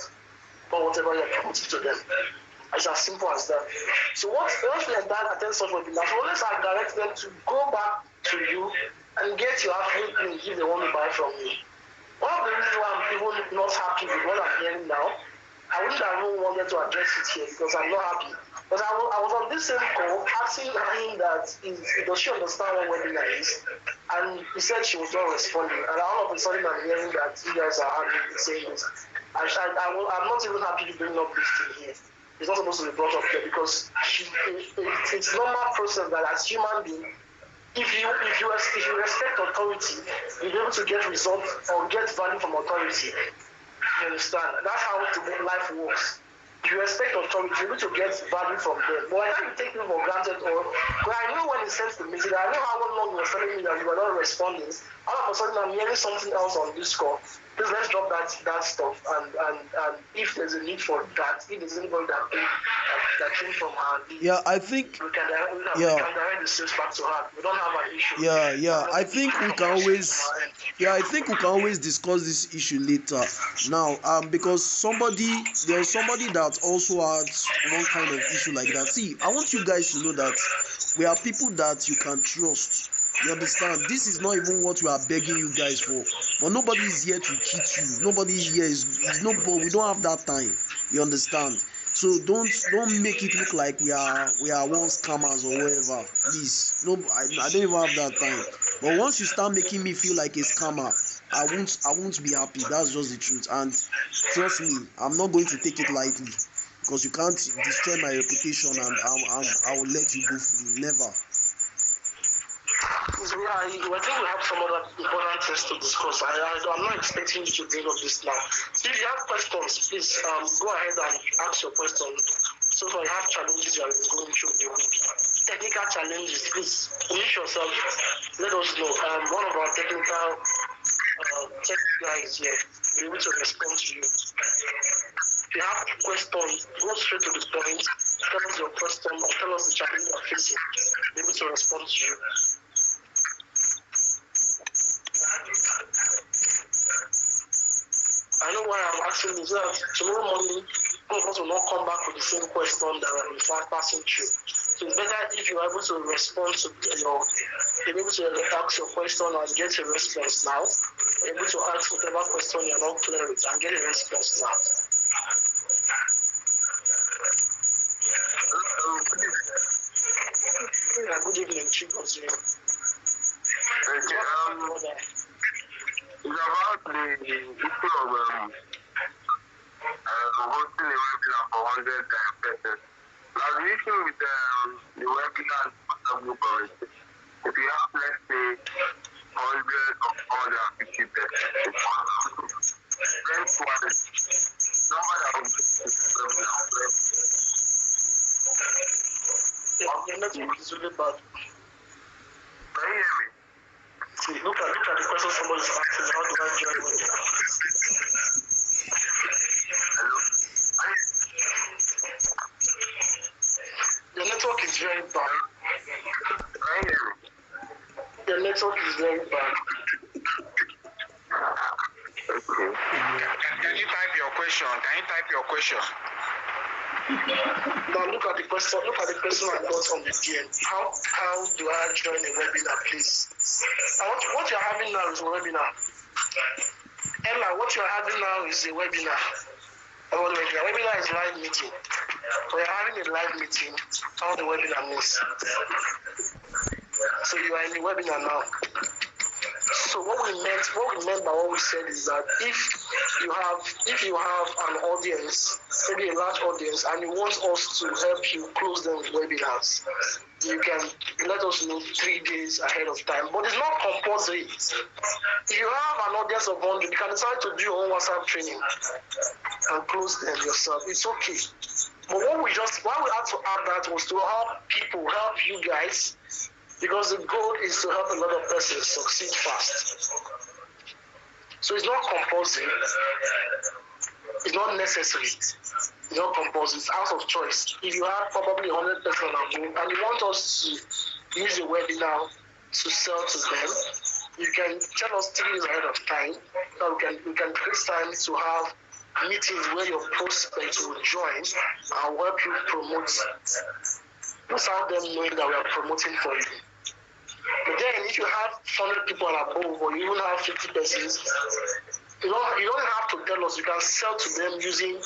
whatever you're promoting to them. It's as simple as that. So once we attend such webinars, so always I direct them to go back to you and get your affiliate link if they want to buy from you. One of the reasons why I'm even not happy with what I'm hearing now, I wish I even wanted to address it here because I'm not happy. But I was on this same call asking him that does she understand what webinar is? And he said she was not responding. And all of a sudden I'm hearing that you guys are having the same this. I'm not even happy to bring up this thing here. It's not supposed to be brought up here because it's normal process that as human being, if you respect authority, you'll be able to get results or get value from authority. You understand? That's how life works. If you respect authority, you're able to get value from them. But I can't take it for granted. But I know when he sends the message, I know how long you were telling me that you were not responding. All of a sudden, I'm hearing something else on this call. Please let's drop that stuff. And if there's a need for that, if there's anybody that came from her, yeah, I think we can direct the sales back to her. We don't have an issue. Yeah, I think we can always discuss this issue later. Now, because there's somebody that also had one kind of issue like that. See, I want you guys to know that we are people that you can trust. You understand? This is not even what we are begging you guys for. But nobody is here to cheat you. Nobody here is nobody. We don't have that time. You understand? So don't make it look like we are one scammers or whatever. Please, no, I don't even have that time. But once you start making me feel like a scammer, I won't be happy. That's just the truth. And trust me, I'm not going to take it lightly because you can't destroy my reputation and I will let you go free. Never. I think we have some other important things to discuss. I'm not expecting you to bring up this now. If you have questions, please go ahead and ask your question. So if you have challenges you are going through the week, technical challenges, please unmute yourself. Let us know. One of our technical tech guys here will be able to respond to you. If you have questions, go straight to the point. Tell us your question or tell us the challenge you are facing. We'll be able to respond to you. I know why I'm asking this. Tomorrow morning, all of us will not come back with the same question that we're passing through. So it's better if you're able to respond to you're able to ask your question and get a response now. You're able to ask whatever question you're not clear with and get a response now. Good evening, Chief of Zero. It's about the issue of hosting a webinar for 100 persons. Now, the issue with the webinar is group of it. If you have, let's say, 100 or 150 persons, then twice, nobody will be the network is really bad. Can you hear me? See, look at the question somebody is asking. How do I join webinar? Hello? The network is very bad. Can you hear me? The network is very bad. Okay. Can you type your question? Now look at the question. Look at the question I got on the DM. How do I join a webinar, please? What you're having now is a webinar. Ella, what you're having now is a webinar. Webinar is live meeting. We're having a live meeting. How the webinar means. So you are in the webinar now. So what we meant by what we said is that if you have an audience, maybe a large audience, and you want us to help you close them with webinars, you can let us know 3 days ahead of time. But it's not compulsory. If you have an audience of 100, you can decide to do your own WhatsApp training and close them yourself. It's okay. But why we had to add that was to help you guys, because the goal is to help a lot of persons succeed fast. So it's not compulsory. It's not necessary. It's not compulsory. It's out of choice. If you have probably 100 persons on board and you want us to use a webinar to sell to them, you can tell us 3 days ahead of time. So we can create time to have meetings where your prospects will join and help you promote without them knowing that we are promoting for you. But then if you have 100 people and above, or you even have 50 persons, you don't have to tell us. You can sell to them using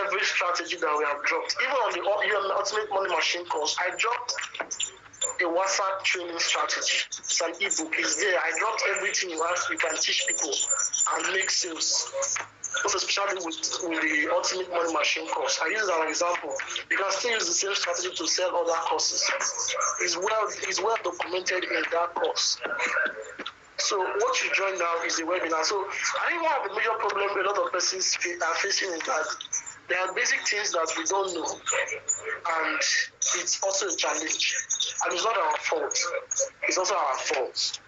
every strategy that we have dropped. Even on the UMM Ultimate Money Machine course, I dropped a WhatsApp training strategy. It's an ebook. It's there. I dropped everything you can teach people and make sales. Most especially with the Ultimate Money Machine course. I use it as an example. You can still use the same strategy to sell other courses. It's well documented in that course. So what you join now is a webinar. So I think one of the major problems a lot of persons are facing is that there are basic things that we don't know, and it's also a challenge. And it's not our fault. It's also our fault.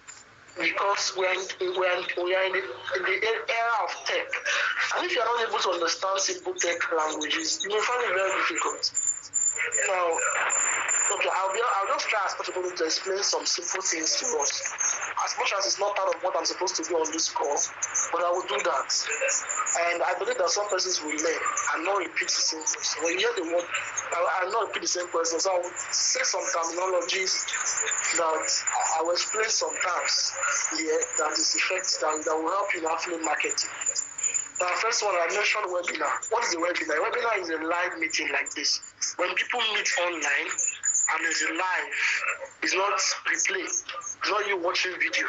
Because we are in the era of tech. And if you are not able to understand simple tech languages, you may find it very difficult. Now, okay, I'll just try as possible to explain some simple things to us. As much as it's not part of what I'm supposed to do on this call, but I will do that. And I believe that some persons will learn and not repeat the same question. When you hear the word, I will not repeat the same question. So I will say some terminologies that I will explain some terms here that is effective, that will help you in affiliate marketing. Now, first one, I mentioned webinar. What is a webinar? A webinar is a live meeting like this. When people meet online and it's a live, it's not replay. It's not you watching video.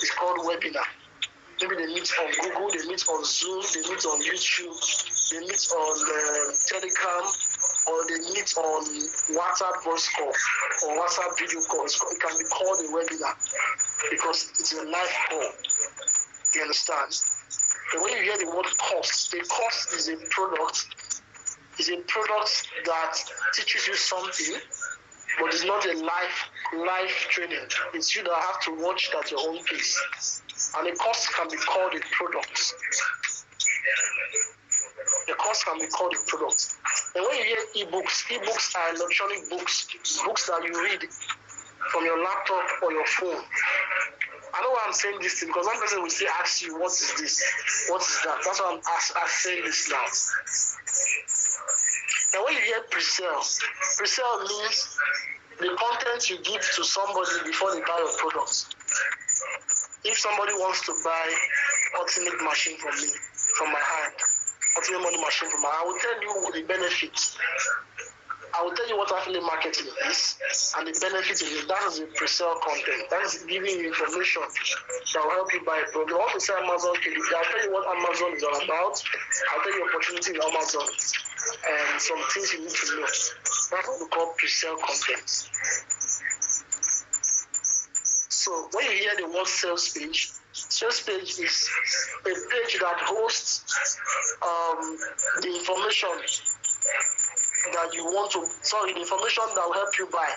It's called webinar. Maybe they meet on Google, they meet on Zoom, they meet on YouTube, they meet on Telegram, or they meet on WhatsApp voice call or WhatsApp video call. It can be called a webinar because it's a live call. You understand? And when you hear the word course, the course is a product that teaches you something, but it's not a live training. It's you that have to watch it at your own pace. And a course can be called a product. The course can be called a product. And when you hear ebooks are electronic books that you read from your laptop or your phone. I know why I'm saying this thing, because one person will say, ask you, what is this? What is that? That's why I'm saying this now. Now, when you hear pre-sale means the content you give to somebody before they buy your product. If somebody wants to buy Ultimate Machine from me, from my hand, Ultimate Money Machine from my hand, I will tell you the benefits. I will tell you what affiliate marketing is and the benefits of it. That is the pre-sale content. That is giving you information that will help you buy a product. I want to say Amazon KDP. I'll tell you what Amazon is all about. I'll tell you opportunity in Amazon and some things you need to know. That's what we call pre-sale content. So when you hear the word sales page is a page that hosts the information that you want to, the information that will help you buy.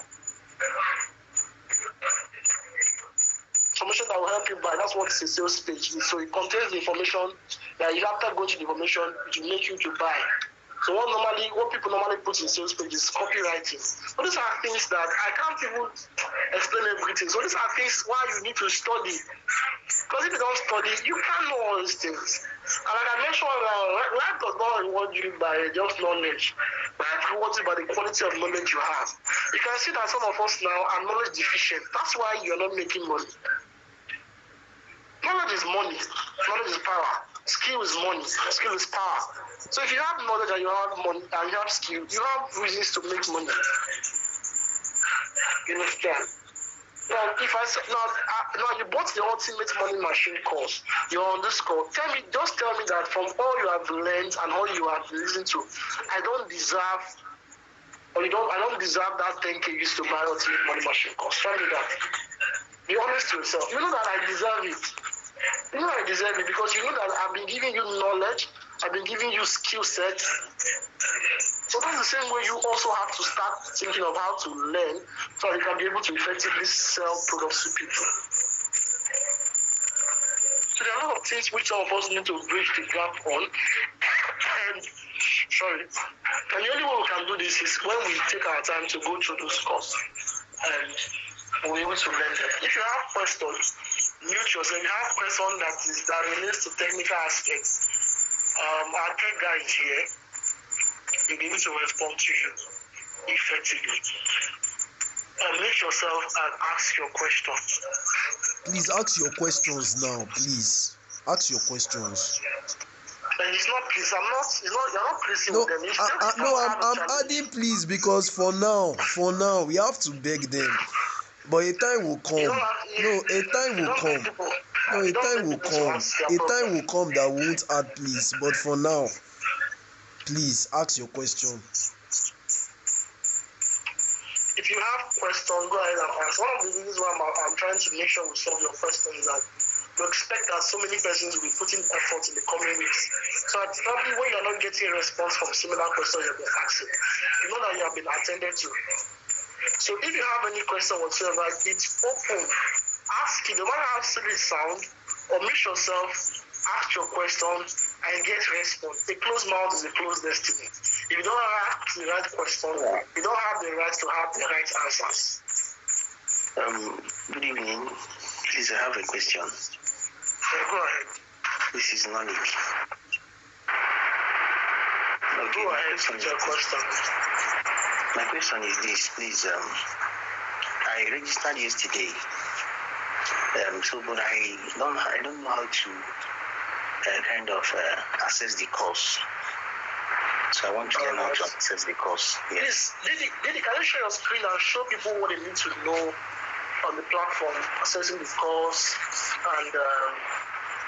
Information that will help you buy, that's what a sales page is. So it contains the information that you after going to the information, it will make you to buy. So what people normally put in sales page is copywriting. So these are things that I can't even explain everything. So these are things why you need to study. Because if you don't study, you can't know all these things. And like I mentioned, life does not reward you by just knowledge. Life rewards you by the quality of knowledge you have. You can see that some of us now are knowledge deficient. That's why you're not making money. Knowledge is money. Knowledge is power. Skill is money. Skill is power. So if you have knowledge and you have money and you have skill, you have reasons to make money. You understand? Now, if I say now you bought the Ultimate Money Machine course, you're on this course. Just tell me that from all you have learned and all you have listened to, I don't deserve that 10K used to buy Ultimate Money Machine course. Tell me that. Be honest to yourself. You know that I deserve it. You know I deserve it because you know that I've been giving you knowledge, I've been giving you skill sets. So that's the same way you also have to start thinking of how to learn so you can be able to effectively sell products to people. So there are a lot of things which some of us need to bridge the gap on. And the only way we can do this is when we take our time to go through those courses and we're able to learn them. If you have questions, mute yourself. If you have questions that relates to technical aspects, our tech guy is here. He'll be able to respond to you effectively. Mute yourself and ask your questions. Please ask your questions now. Please ask your questions. And it's not please. I'm not. It's not. You're not pleasing No, with them. It's just I'm adding please because for now we have to beg them. But a time will come. No, a time will come. No, a time will come. A time will come that we won't add please. But for now, please ask your question. If you have questions, go ahead and ask. One of the reasons why I'm trying to make sure we solve your question is that we expect that so many persons will be putting effort in the coming weeks. So it's probably when you're not getting a response from similar questions you've been asking, you know that you have been attended to. So if you have any question whatsoever, it's open. Ask it. No matter how silly it sounds, or mute yourself, ask your question, and get response. A closed mouth is a closed destiny. If you don't ask the right question, you don't have the right to have the right answers. Good evening. Please, I have a question. Go ahead. This is knowledge. Okay, Go ahead with your question. My question is this, please. I registered yesterday. But I don't know how to kind of access the course. So I want to learn how to access the course. Yes. Didi, can you share your screen and show people what they need to know on the platform, accessing the course and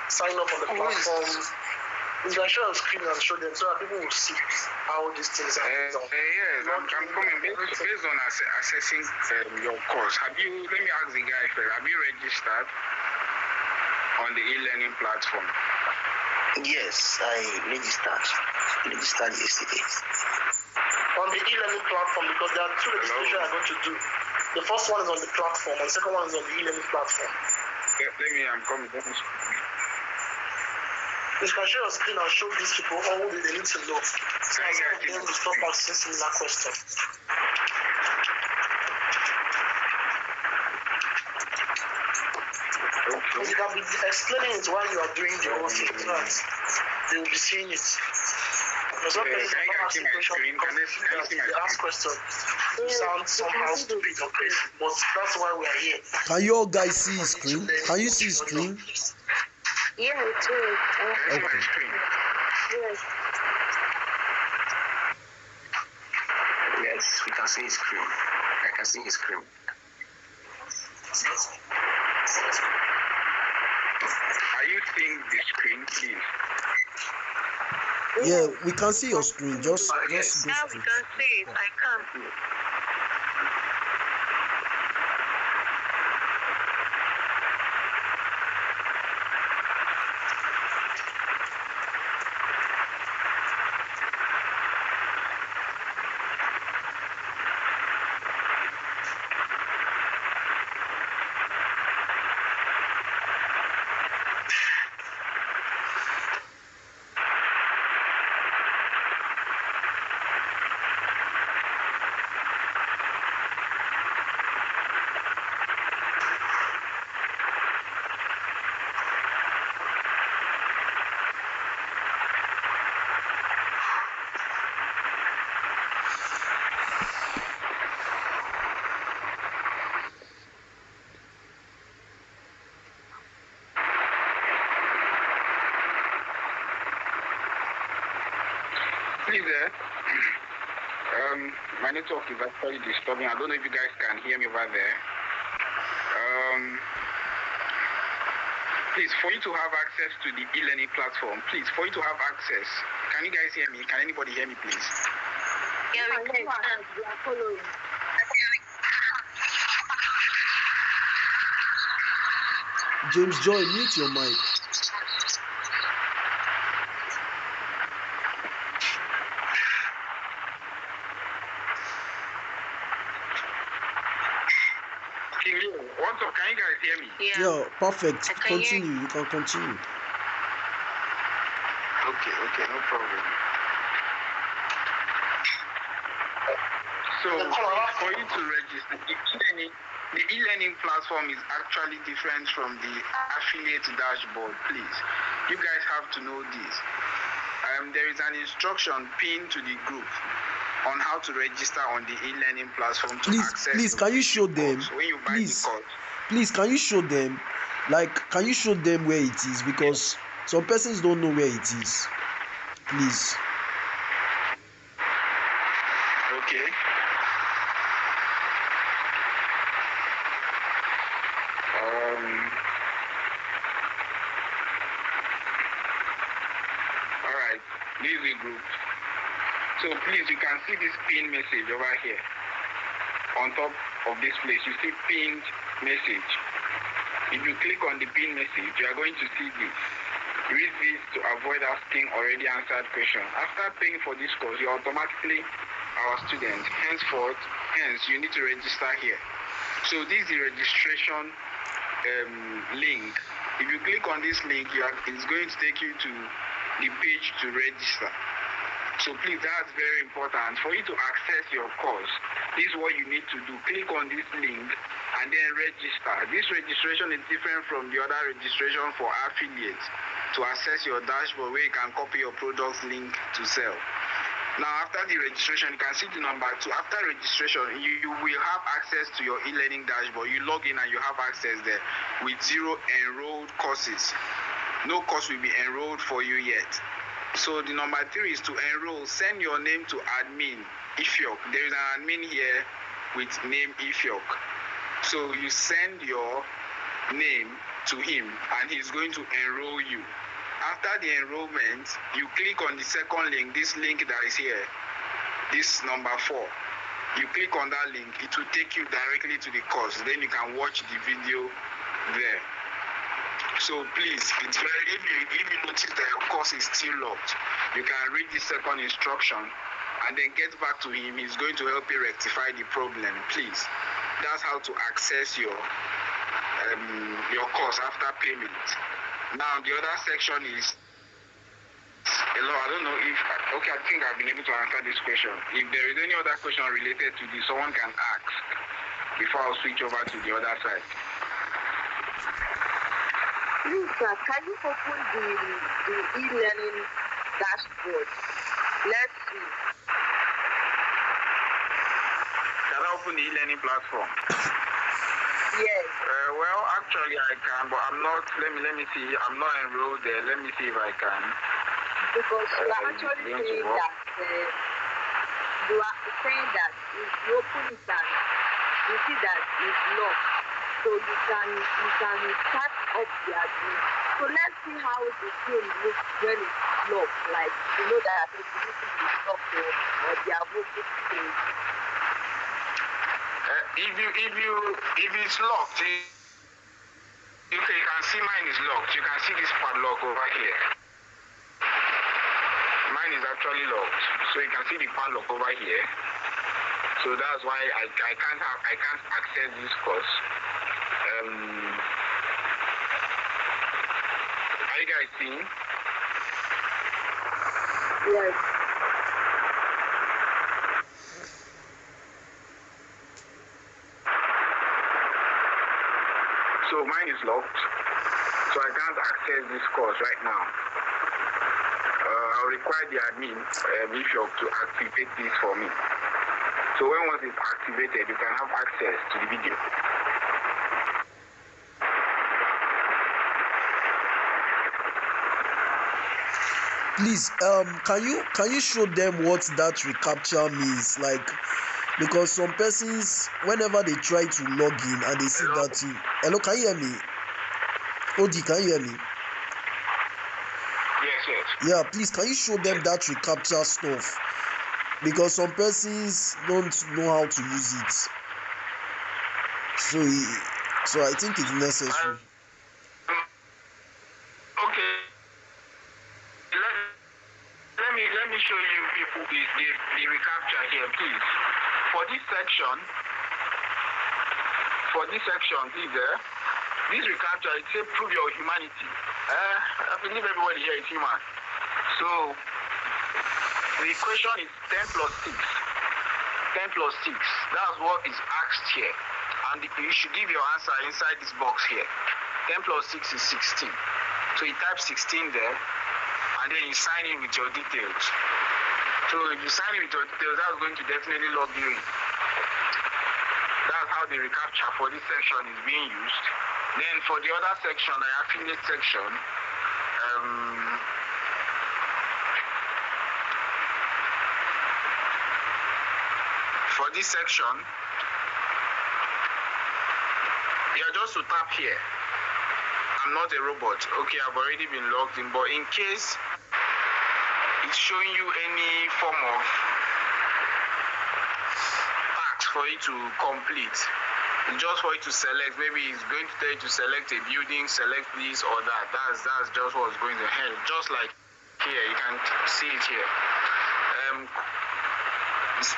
sign up on the platform? You can share your screen and show them so that people will see how these things are done. Yes, I'm coming based on assessing your course. Let me ask the guy first, have you registered on the e-learning platform? Yes, I registered yesterday. On the e-learning platform, because there are two registrations I'm going to do. The first one is on the platform, and the second one is on the e-learning platform. I'm coming. You can share your screen and show these people all they need to know. So as some of them will stop asking similar questions. You can be explaining it while you are doing the whole thing, right? They will be seeing it. There's no person not asking questions because they ask questions. You sound somehow stupid or crazy, but that's why we are here. Can you all guys see his screen? Can you see his screen? Yeah, it's okay. My screen. Yes. Yes, we can see his screen. I can see his screen. Are you seeing the screen, please? Yeah, we can see your screen. Just go Now we straight. can see it. I can. Please, my network is actually disturbing. I don't know if you guys can hear me over there. Please, for you to have access to the e-learning platform, please, for you to have access, can you guys hear me? Can anybody hear me, please? Yeah, we can. We are following. James Joy, mute your mic. What's up? Can you guys hear me? Yeah, perfect. I can hear Continue. You can continue. Okay, no problem. So, for you to register, the e-learning platform is actually different from the affiliate dashboard, please. You guys have to know this. there is an instruction pinned to the group on how to register on the e-learning platform to access. Please, can you show them? When you buy Please, the course. please, can you show them? Like, can you show them where it is? Because some persons don't know where it is. Please. Okay. All right. This is the group. So please, you can see this pin message over here. On top of this place, you see pinned message. If you click on the pin message, you are going to see this. Read this to avoid asking already answered questions. After paying for this course, you are automatically our student. Hence, you need to register here. So this is the registration link. If you click on this link, it's going to take you to the page to register. So please, that's very important. For you to access your course, this is what you need to do. Click on this link and then register. This registration is different from the other registration for affiliates to access your dashboard where you can copy your products link to sell. Now, after the registration, you can see the number 2. After registration, you will have access to your e-learning dashboard. You log in and you have access there with 0 enrolled courses. No course will be enrolled for you yet. So the number 3 is to enroll. Send your name to admin Ifyok. There is an admin here with name Ifyok. So you send your name to him and he's going to enroll you. After the enrollment, you click on the second link, this link that is here, this number 4. You click on that link, it will take you directly to the course. Then you can watch the video there. So please, it's very, if you notice that your course is still locked, you can read the second instruction and then get back to him. He's going to help you rectify the problem. Please, that's how to access your course after payment. Now the other section is, hello, I don't know if, okay, I think I've been able to answer this question. If there is any other question related to this, someone can ask before I'll switch over to the other side. Please, sir, can you open the e-learning dashboard? Let's see. Can I open the e-learning platform? Yes. Well, actually I can, but I'm not, let me see, I'm not enrolled there. Let me see if I can. Because you are actually saying that if you open it and you see that it's locked, so you can start up the admin. So let's see how the game looks when it's locked. Like you know that it's locked or they are open page. If it's locked, you can see mine is locked. You can see this padlock over here. Mine is actually locked, so you can see the padlock over here. So that's why I can't access this course. Are you guys seeing? Yes. So mine is locked, so I can't access this course right now. I'll require the admin Bishop to activate this for me. So once it's activated, you can have access to the video. Please, can you show them what that recapture means? Like, because some persons, whenever they try to log in and they see that you, hello, can you hear me? Odi, can you hear me? Yes. Yeah, please, can you show them that recapture stuff? Because some persons don't know how to use it. So I think it's necessary. Okay. Let me show you people the recapture here, please. For this section, please, this recapture, it says prove your humanity. I believe everybody here is human. So the question is 10 plus 6. 10 plus 6. That's what is asked here. And you should give your answer inside this box here. 10 plus 6 is 16. So you type 16 there, and and then you sign in with your details. So if you sign in with your details, that's going to definitely log you in. That's how the reCAPTCHA for this section is being used. Then for the other section, the affiliate section, for this section, you're just to tap here. I'm not a robot. Okay, I've already been logged in, but in case it's showing you any form of task for you to complete, it's just for you to select. Maybe it's going to tell you to select a building, select this or that. That's just what's going to help. Just like here, you can see it here.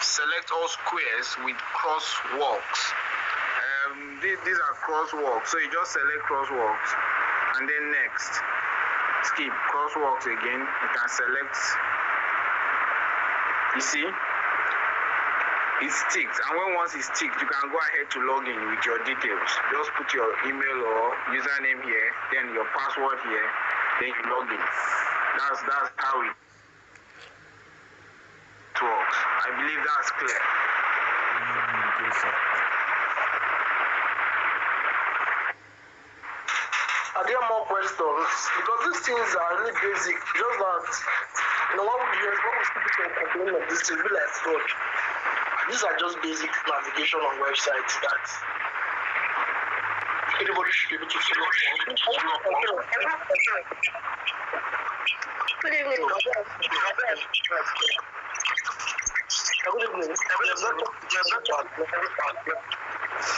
Select all squares with crosswalks. These are crosswalks, so you just select crosswalks and then next skip crosswalks again. You can select, you see it's ticked, and once it's ticked, you can go ahead to log in with your details. Just put your email or username here, then your password here, then you log in. That's how it works. I believe that's clear. Are there more questions? Because these things are really basic. Just that, what we see people complain of this thing, be like fraud. These are just basic navigation on websites that anybody should be able to follow. Good evening. Good evening.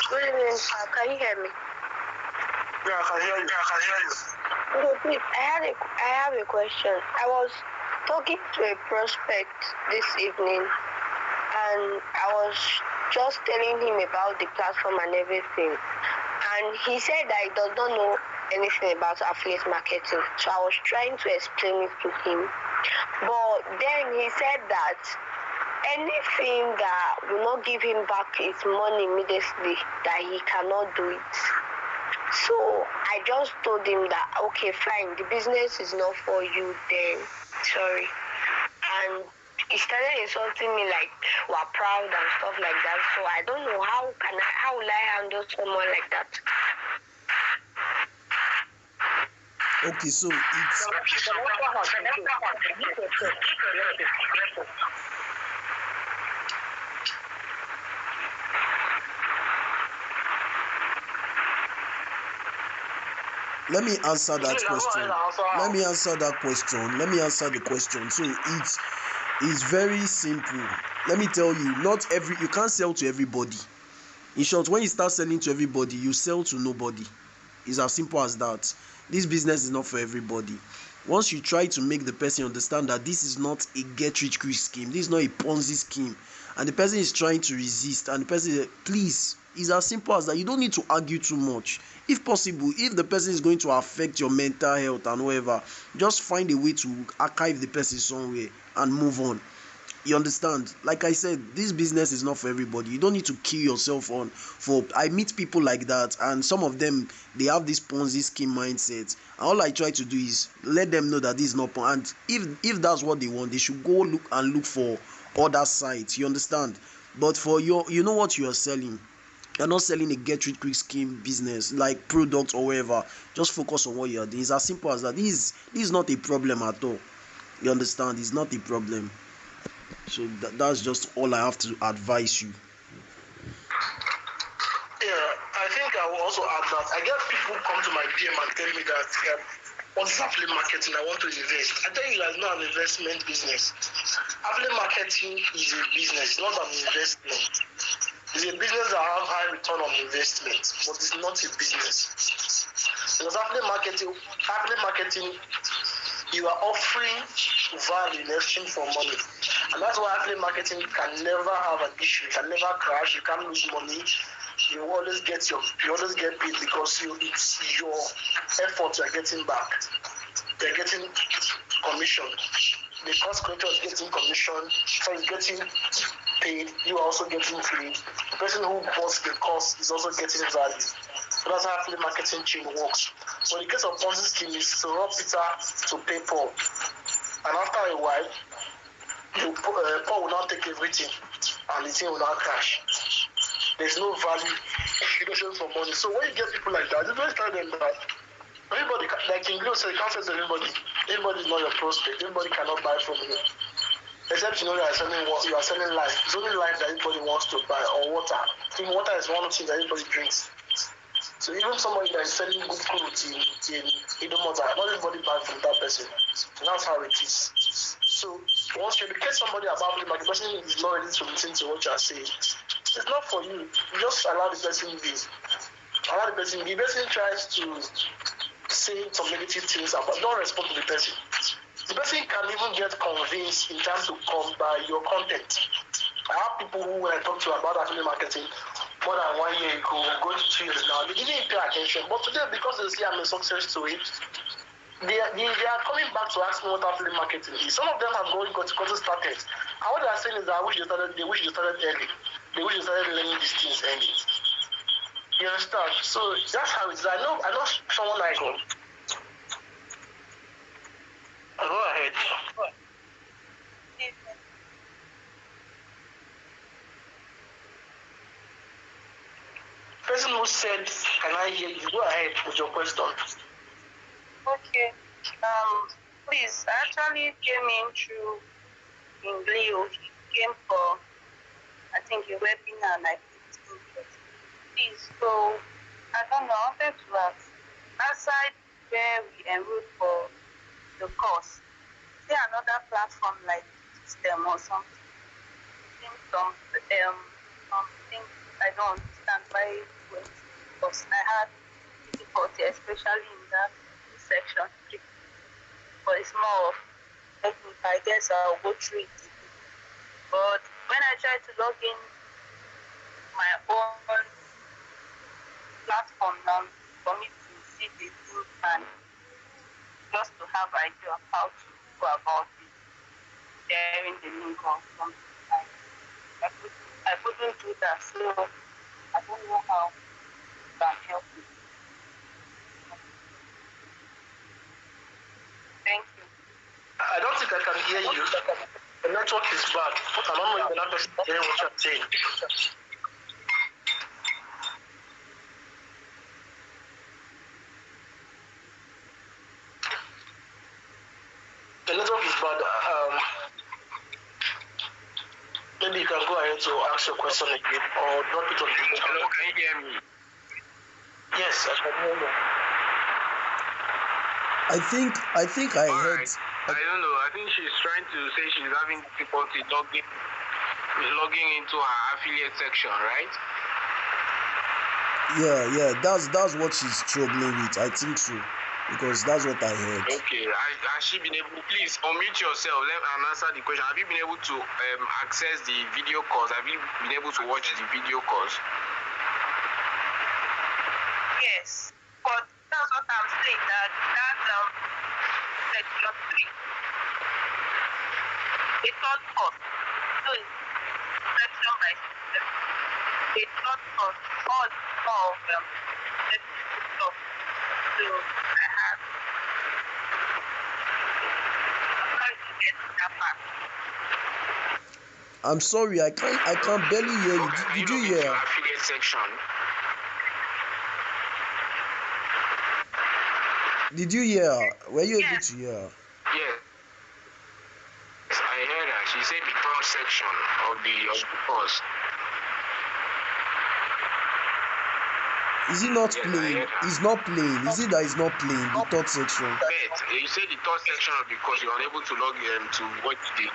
Good evening, sir. Can you hear me? Yeah, I can hear you. Okay, please. I have a question. I was talking to a prospect this evening, and I was just telling him about the platform and everything. And he said that he does not know anything about affiliate marketing. So I was trying to explain it to him. But then he said that anything that will not give him back his money immediately, that he cannot do it. So I just told him that, okay, fine, the business is not for you then, sorry. And he started insulting me like we're proud and stuff like that. So I don't know how will I handle someone like that? Okay, so it's let me answer that question. Let me answer the question. So it's very simple. Let me tell you, you can't sell to everybody. In short, when you start selling to everybody, you sell to nobody. It's as simple as that. This business is not for everybody. Once you try to make the person understand that this is not a get rich quick scheme, this is not a Ponzi scheme, and the person is trying to resist, and the person is, please, it's as simple as that. You don't need to argue too much. If possible, if the person is going to affect your mental health and whatever, just find a way to archive the person somewhere and move on. You understand? Like I said, this business is not for everybody. You don't need to kill yourself for I meet people like that, and some of them, they have this Ponzi scheme mindset, and all I try to do is let them know that this is not Ponzi, and if that's what they want, they should go look for other sites. You understand? But for you know what you are selling. You're not selling a get rich quick scheme business like product or whatever. Just focus on what you are doing. It's as simple as that. This is not a problem at all. You understand? It's not a problem. So that's just all I have to advise you. Yeah, I think I will also add that I get people come to my DM and tell me that what is affiliate marketing? I want to invest. I tell you, it's not an investment business. Affiliate marketing is a business, not an investment. It's a business that has high return on investment, but it's not a business. Because affiliate marketing, you are offering value in exchange for money. And that's why affiliate marketing can never have an issue. It can never crash. You can't lose money. You always get paid because it's your effort you are getting back. They're getting commission. The cost creator is getting commission, so he's getting paid. You are also getting paid. The person who bought the course is also getting value. So that's how affiliate marketing chain works. So in the case of Ponzi scheme, is to rob Peter to pay Paul. And after a while, Paul will not take everything and the thing will not crash. There's no value education for money. So when you get people like that, you just tell them that everybody, like in Glo said, you can't say to everybody, everybody is not your prospect, everybody cannot buy from you. Except you know you are selling life. It's only life that everybody wants to buy, or water. I think water is one thing that everybody drinks. So even somebody that is selling good clothes in Idomota, not everybody buys from that person. So that's how it is. So once you educate somebody about it, like the person is not ready to listen to what you are saying, it's not for you. You just allow the person be. Allow the person. The person tries to say some negative things about, don't respond to the person. The person can even get convinced in terms to come by your content. I have people who, when I talk to about affiliate marketing more than 1 year ago, going to 2 years now, they didn't pay attention. But today, because they see I'm a success story, they are coming back to ask me what affiliate marketing is. Some of them have already got started. And what they are saying is that they wish they started early. They wish they started learning these things early. You understand? So that's how it is. I know someone like him. Go ahead. Person who said, "Can I hear you?" Go ahead with your question. Okay. Please, I actually came in through in Leo. He came for, I think, a webinar like 15 years. Please, so I don't know. I wanted to ask, outside where we enrolled for the course, is there another platform like system or something? I think some things I don't understand why it went, because I had difficulty, especially in that section 3. But it's more of technical. I guess I'll go through it. But when I try to log in my own platform now for me to see the thing and just to have idea of how to go about it, sharing the link or something. I couldn't do that, so I don't know how you can help me. Thank you. I don't think I can hear you. The network is bad. I don't know if the network is hearing what you're saying. The network is bad. Maybe you can go ahead to ask your question again or drop it on the chat. Hello, can you hear me? Yes, I can hear you. I think I heard. I don't know. I think she's trying to say she's having difficulty logging into her affiliate section, right? Yeah, that's what she's struggling with. I think so, because that's what I heard. Okay, has she been able? Please unmute yourself and answer the question. Have you been able to access the video course? Have you been able to watch the video course? Yes, but that's what I'm saying. That section 3, the third course. So it's section by section. The third course, all of technical stuff. So I have tried to get that part. I'm sorry, I can't barely hear you. Did you hear? Affiliate section. Did you hear? Were you able to hear? Yes, I heard her. She said the third section of the course. Is it not playing? It's not playing. Is it that it's not playing? The third section. Bet, you said the third section of the course you're unable to log in to watch the.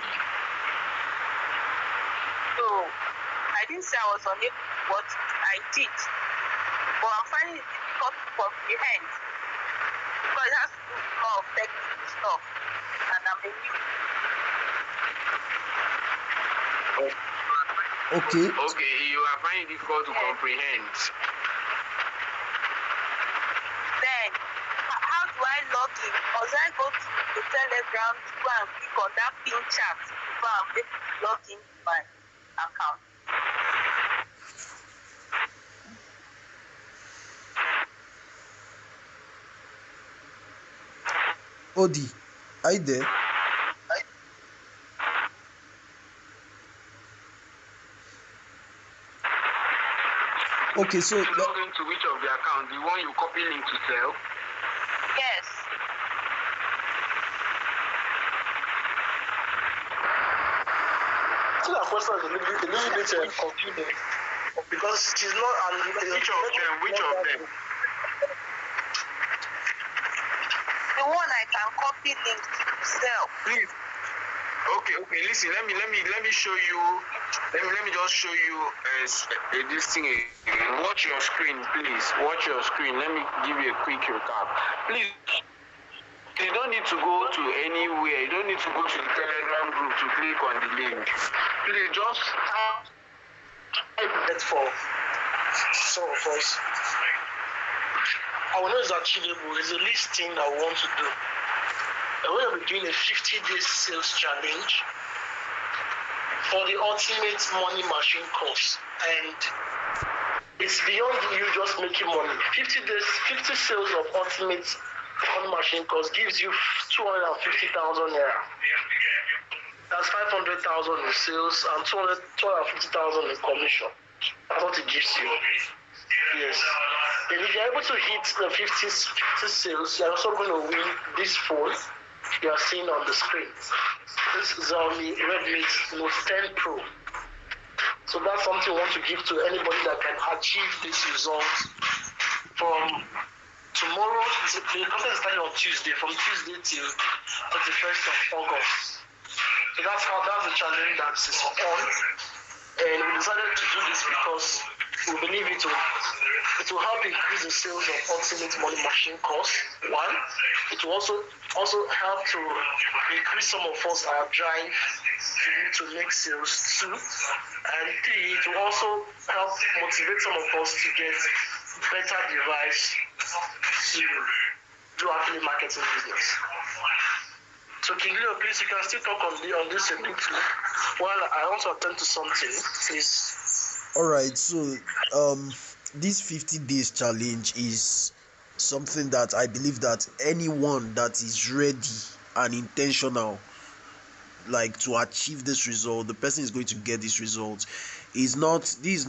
So I didn't say I was unable to watch it. I did, but I'm finding it difficult to comprehend because it has to do with more of technical stuff, and I'm a new. Okay. Okay, you are finding it difficult to comprehend. Then, how do I log in? Must I go to the Telegram to go and click on that pin chat before I'm able to log into my account? Odi, are you there? Okay, so To log into which of the account? The one you copy link to sell? Yes. So that question is a little bit confusing because she's not. Which of them? Which of them? The one I can copy link to sell. Please. Okay. Listen, let me show you. Let me just show you this thing. Watch your screen, please. Watch your screen. Let me give you a quick recap. Please. You don't need to go to anywhere. You don't need to go to the Telegram group to click on the link. Please just That's for some of us. I know it's achievable. It's a least thing I want to do. And we're going to be doing a 50-day sales challenge for the ultimate money machine course. And it's beyond you just making money. 50 days, 50 sales of ultimate money machine course gives you 250,000 naira. That's 500,000 in sales and 250,000 in commission. That's what it gives you. Yes. And if you're able to hit the 50 sales, you're also going to win this phone you are seeing on the screen. This is Xiaomi Redmi Note 10 Pro. So that's something I want to give to anybody that can achieve this result from tomorrow. The conference is starting on Tuesday, from Tuesday till 31st of August. So that's the challenge that is on. And we decided to do this because we believe it will help increase the sales of ultimate money machine course. One, it will also help to increase some of us our drive to make sales. Two, and three, it will also help motivate some of us to get better device to do affiliate marketing business. So King Leo, please, you can still talk on this a bit while I also attend to something, please. Alright, so this 50 days challenge is something that I believe that anyone that is ready and intentional like to achieve this result, the person is going to get this result. This is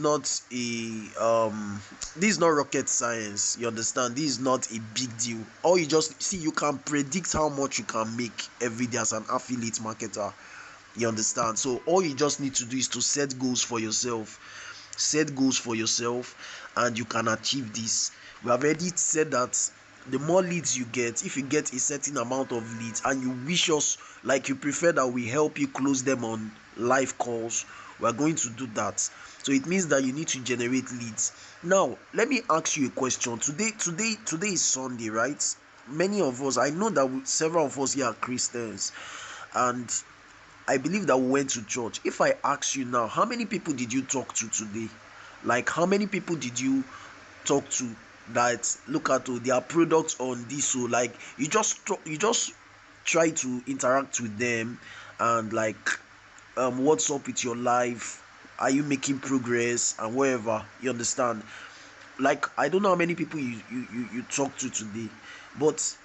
not rocket science, you understand. This is not a big deal. All you just see, you can predict how much you can make every day as an affiliate marketer, you understand. So all you just need to do is to set goals for yourself, and you can achieve this. We have already said that the more leads you get, if you get a certain amount of leads and you wish us, like you prefer that we help you close them on live calls, we are going to do that. So it means that you need to generate leads. Now let me ask you a question. Today is Sunday, right? Many of us, I know that several of us here are Christians, and I believe that we went to church. If I ask you now, how many people did you talk to today? Like, how many people did you talk to that look at their products on this? So like you just try to interact with them and like what's up with your life, are you making progress and wherever, you understand. Like I don't know how many people you talk to today, but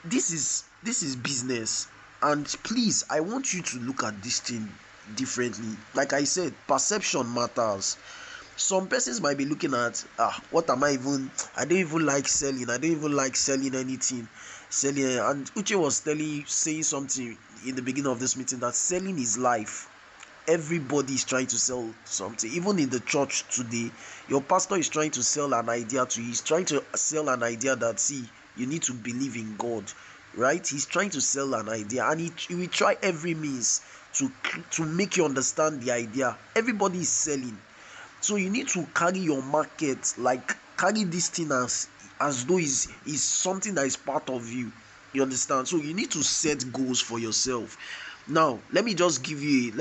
this is business. And please, I want you to look at this thing differently. Like I said, perception matters. Some persons might be looking at what am I even, I don't even like selling anything. And Uche was saying something in the beginning of this meeting, that selling is life. Everybody is trying to sell something. Even in the church today, your pastor is trying to sell an idea to you. He's trying to sell an idea that, see, you need to believe in God, right? He's trying to sell an idea, and he will try every means to make you understand the idea. Everybody is selling. So you need to carry your market, like carry this thing as though is something that is part of you, you understand. So you need to set goals for yourself. Now let me give you a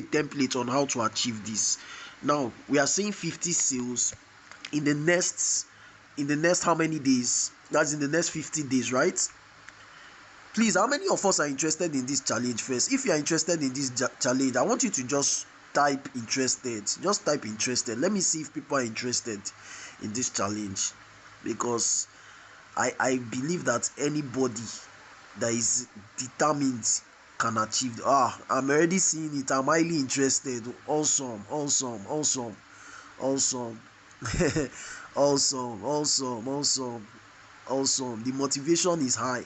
template on how to achieve this. Now we are saying 50 sales in the next how many days? That's in the next 50 days, right? Please, how many of us are interested in this challenge first? If you are interested in this challenge, I want you to just type interested. Just type interested. Let me see if people are interested in this challenge, because I believe that anybody that is determined can achieve. I'm already seeing it. I'm highly interested. Awesome. Awesome. Awesome, awesome, awesome, awesome. The motivation is high.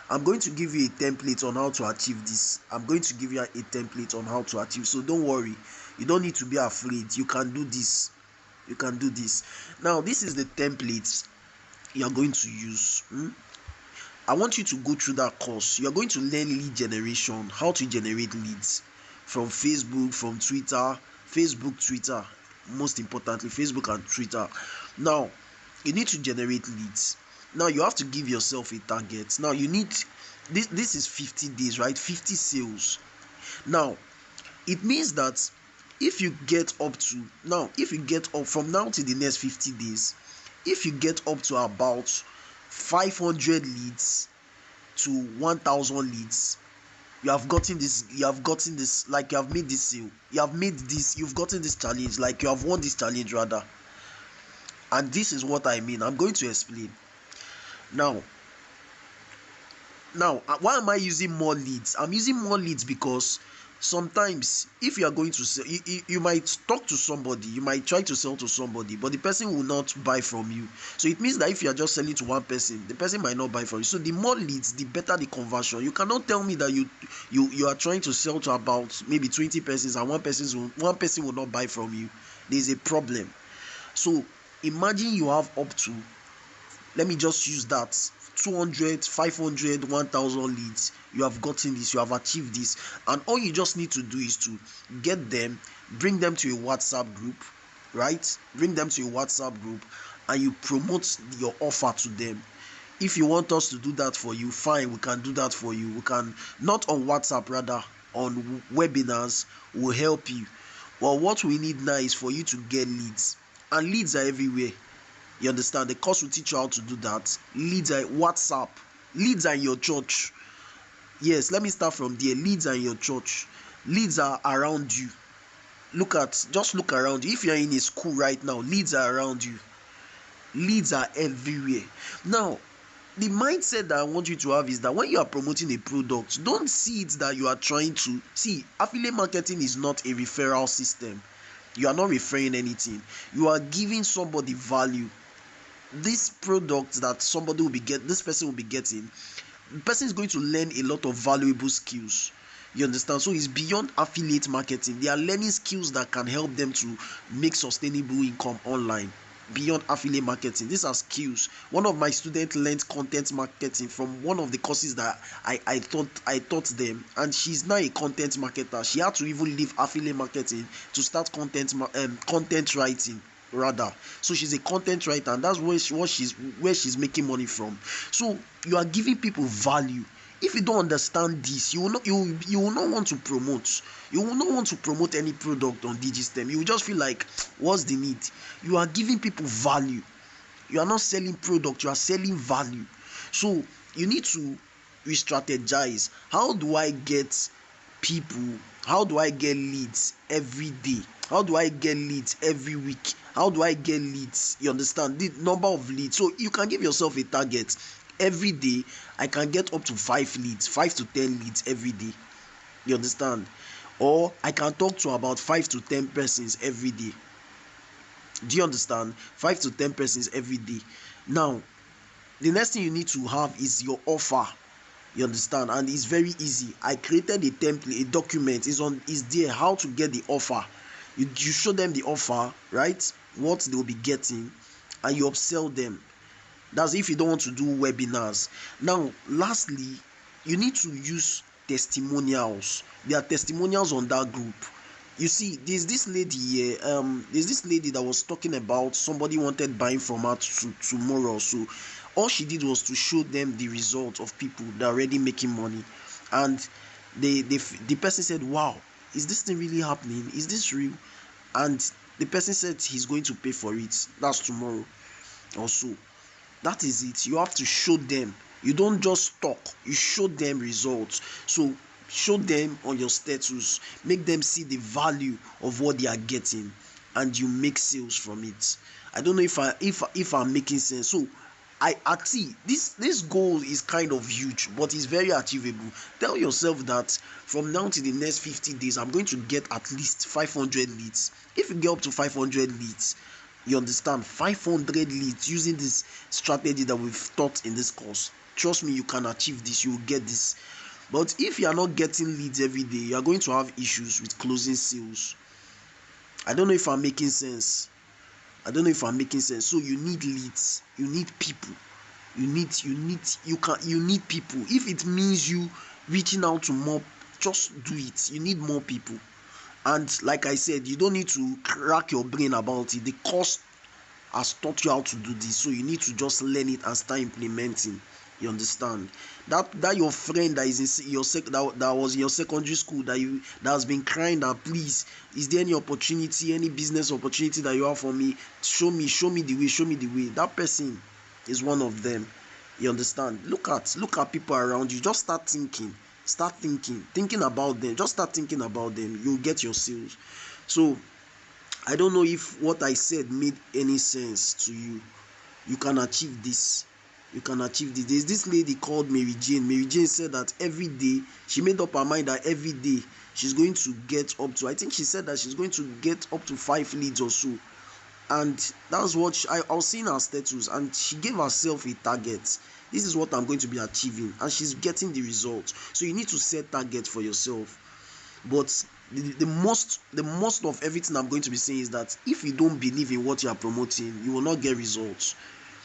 I'm going to give you a template on how to achieve this. I'm going to give you a template on how to achieve. So don't worry. You don't need to be afraid. You can do this. You can do this. Now, this is the template you are going to use. I want you to go through that course. You are going to learn lead generation, how to generate leads from Facebook, from Twitter, Facebook, Twitter, most importantly, Facebook and Twitter. Now, you need to generate leads. Now, you have to give yourself a target. Now, you need this is 50 days, right? 50 sales. Now, it means that if you get up to from now to the next 50 days, if you get up to about 500 leads to 1000 leads, you have gotten this, like you have made this sale, you've gotten this challenge, like you have won this challenge rather. And this is what I mean. I'm going to explain now. Why am I using more leads? I'm using more leads because sometimes if you are going to sell, you might talk to somebody, you might try to sell to somebody, but the person will not buy from you. So it means that if you are just selling to one person, the person might not buy from you. So the more leads, the better the conversion. You cannot tell me that you are trying to sell to about maybe 20 persons and one person will not buy from you. There's a problem. So imagine you have up to, let me just use that, 200, 500, 1000 leads. You have gotten this, you have achieved this, and all you just need to do is to get them, bring them to a WhatsApp group, right? Bring them to a WhatsApp group and you promote your offer to them. If you want us to do that for you, fine, we can do that for you. We can, not on WhatsApp, rather on webinars, will help you. Well, what we need now is for you to get leads, and leads are everywhere. You understand? The course will teach you how to do that. Leads are WhatsApp. Leads are in your church. Yes, let me start from there. Leads are in your church. Leads are around you. Just look around you. If you are in a school right now, leads are around you. Leads are everywhere. Now, the mindset that I want you to have is that when you are promoting a product, don't see it that you are trying to see. Affiliate marketing is not a referral system. You are not referring anything. You are giving somebody value. This product that this person will be getting, the person is going to learn a lot of valuable skills. You understand? So it's beyond affiliate marketing. They are learning skills that can help them to make sustainable income online. Beyond affiliate marketing, these are skills. One of my students learned content marketing from one of the courses that I taught them, and she's now a content marketer. She had to even leave affiliate marketing to start content writing rather. So she's a content writer, and that's where she's making money from. So you are giving people value. If you don't understand this, you will not want to promote. You will not want to promote any product on Digistem. You will just feel like, what's the need? You are giving people value. You are not selling product, you are selling value. So you need to re-strategize. How do I get people? How do I get leads every day? How do I get leads every week? How do I get leads? You understand? The number of leads. So you can give yourself a target. Every day I can get up to 5 to 10 leads every day. You understand? Or I can talk to about 5 to 10 persons every day. Do you understand? 5 to 10 persons every day. Now, the next thing you need to have is your offer. You understand? And it's very easy. I created a template, a document is there, how to get the offer. You show them the offer, right? What they'll be getting, and you upsell them. That's if you don't want to do webinars. Now, lastly, you need to use testimonials. There are testimonials on that group. You see, there's this lady here. There's this lady that was talking about somebody wanted buying from her tomorrow. So all she did was to show them the result of people that are already making money, and the person said, "Wow, is this thing really happening? Is this real?" And the person said he's going to pay for it. That's tomorrow or so. That is it. You have to show them. You don't just talk, you show them results. So show them on your status, make them see the value of what they are getting, and you make sales from it. I don't know if I'm making sense. So see this goal is kind of huge, but it's very achievable. Tell yourself that from now to the next 50 days I'm going to get at least 500 leads. If you get up to 500 leads, you understand, 500 leads using this strategy that we've taught in this course, trust me, you can achieve this, you will get this. But if you are not getting leads every day, you are going to have issues with closing sales. I don't know if I'm making sense. So you need leads, you need people, you need people. If it means you reaching out to more, just do it. You need more people. And like I said, you don't need to crack your brain about it. The course has taught you how to do this, so you need to just learn it and start implementing. You understand? That your friend that is in your that was in your secondary school, that has been crying that, please, is there any opportunity, any business opportunity that you have for me? Show me the way. That person is one of them. You understand? Look at people around you. Just start thinking about them. Just start thinking about them. You'll get your sales. So I don't know if what I said made any sense to you. You can achieve this. There's this lady called Mary Jane said that every day, she made up her mind that every day she's going to get up to, I think she said that she's going to get up to 5 leads or so. And that's what I was seeing her status, and she gave herself a target. This is what I'm going to be achieving, and she's getting the results. So you need to set targets for yourself. But the most of everything I'm going to be saying is that if you don't believe in what you are promoting, you will not get results.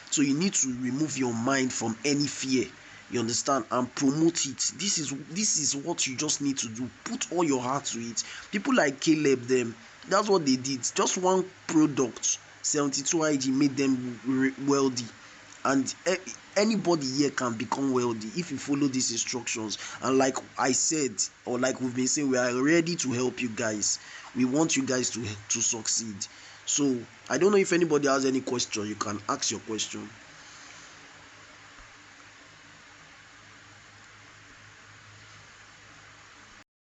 So you need to remove your mind from any fear, you understand, and promote it. This is what you just need to do. Put all your heart to it. People like Caleb, them, that's what they did. Just one product, 72 IG, made them wealthy. And anybody here can become wealthy if you follow these instructions. And like I said, or like we've been saying, we are ready to help you guys. We want you guys to succeed. So I don't know if anybody has any question. You can ask your question.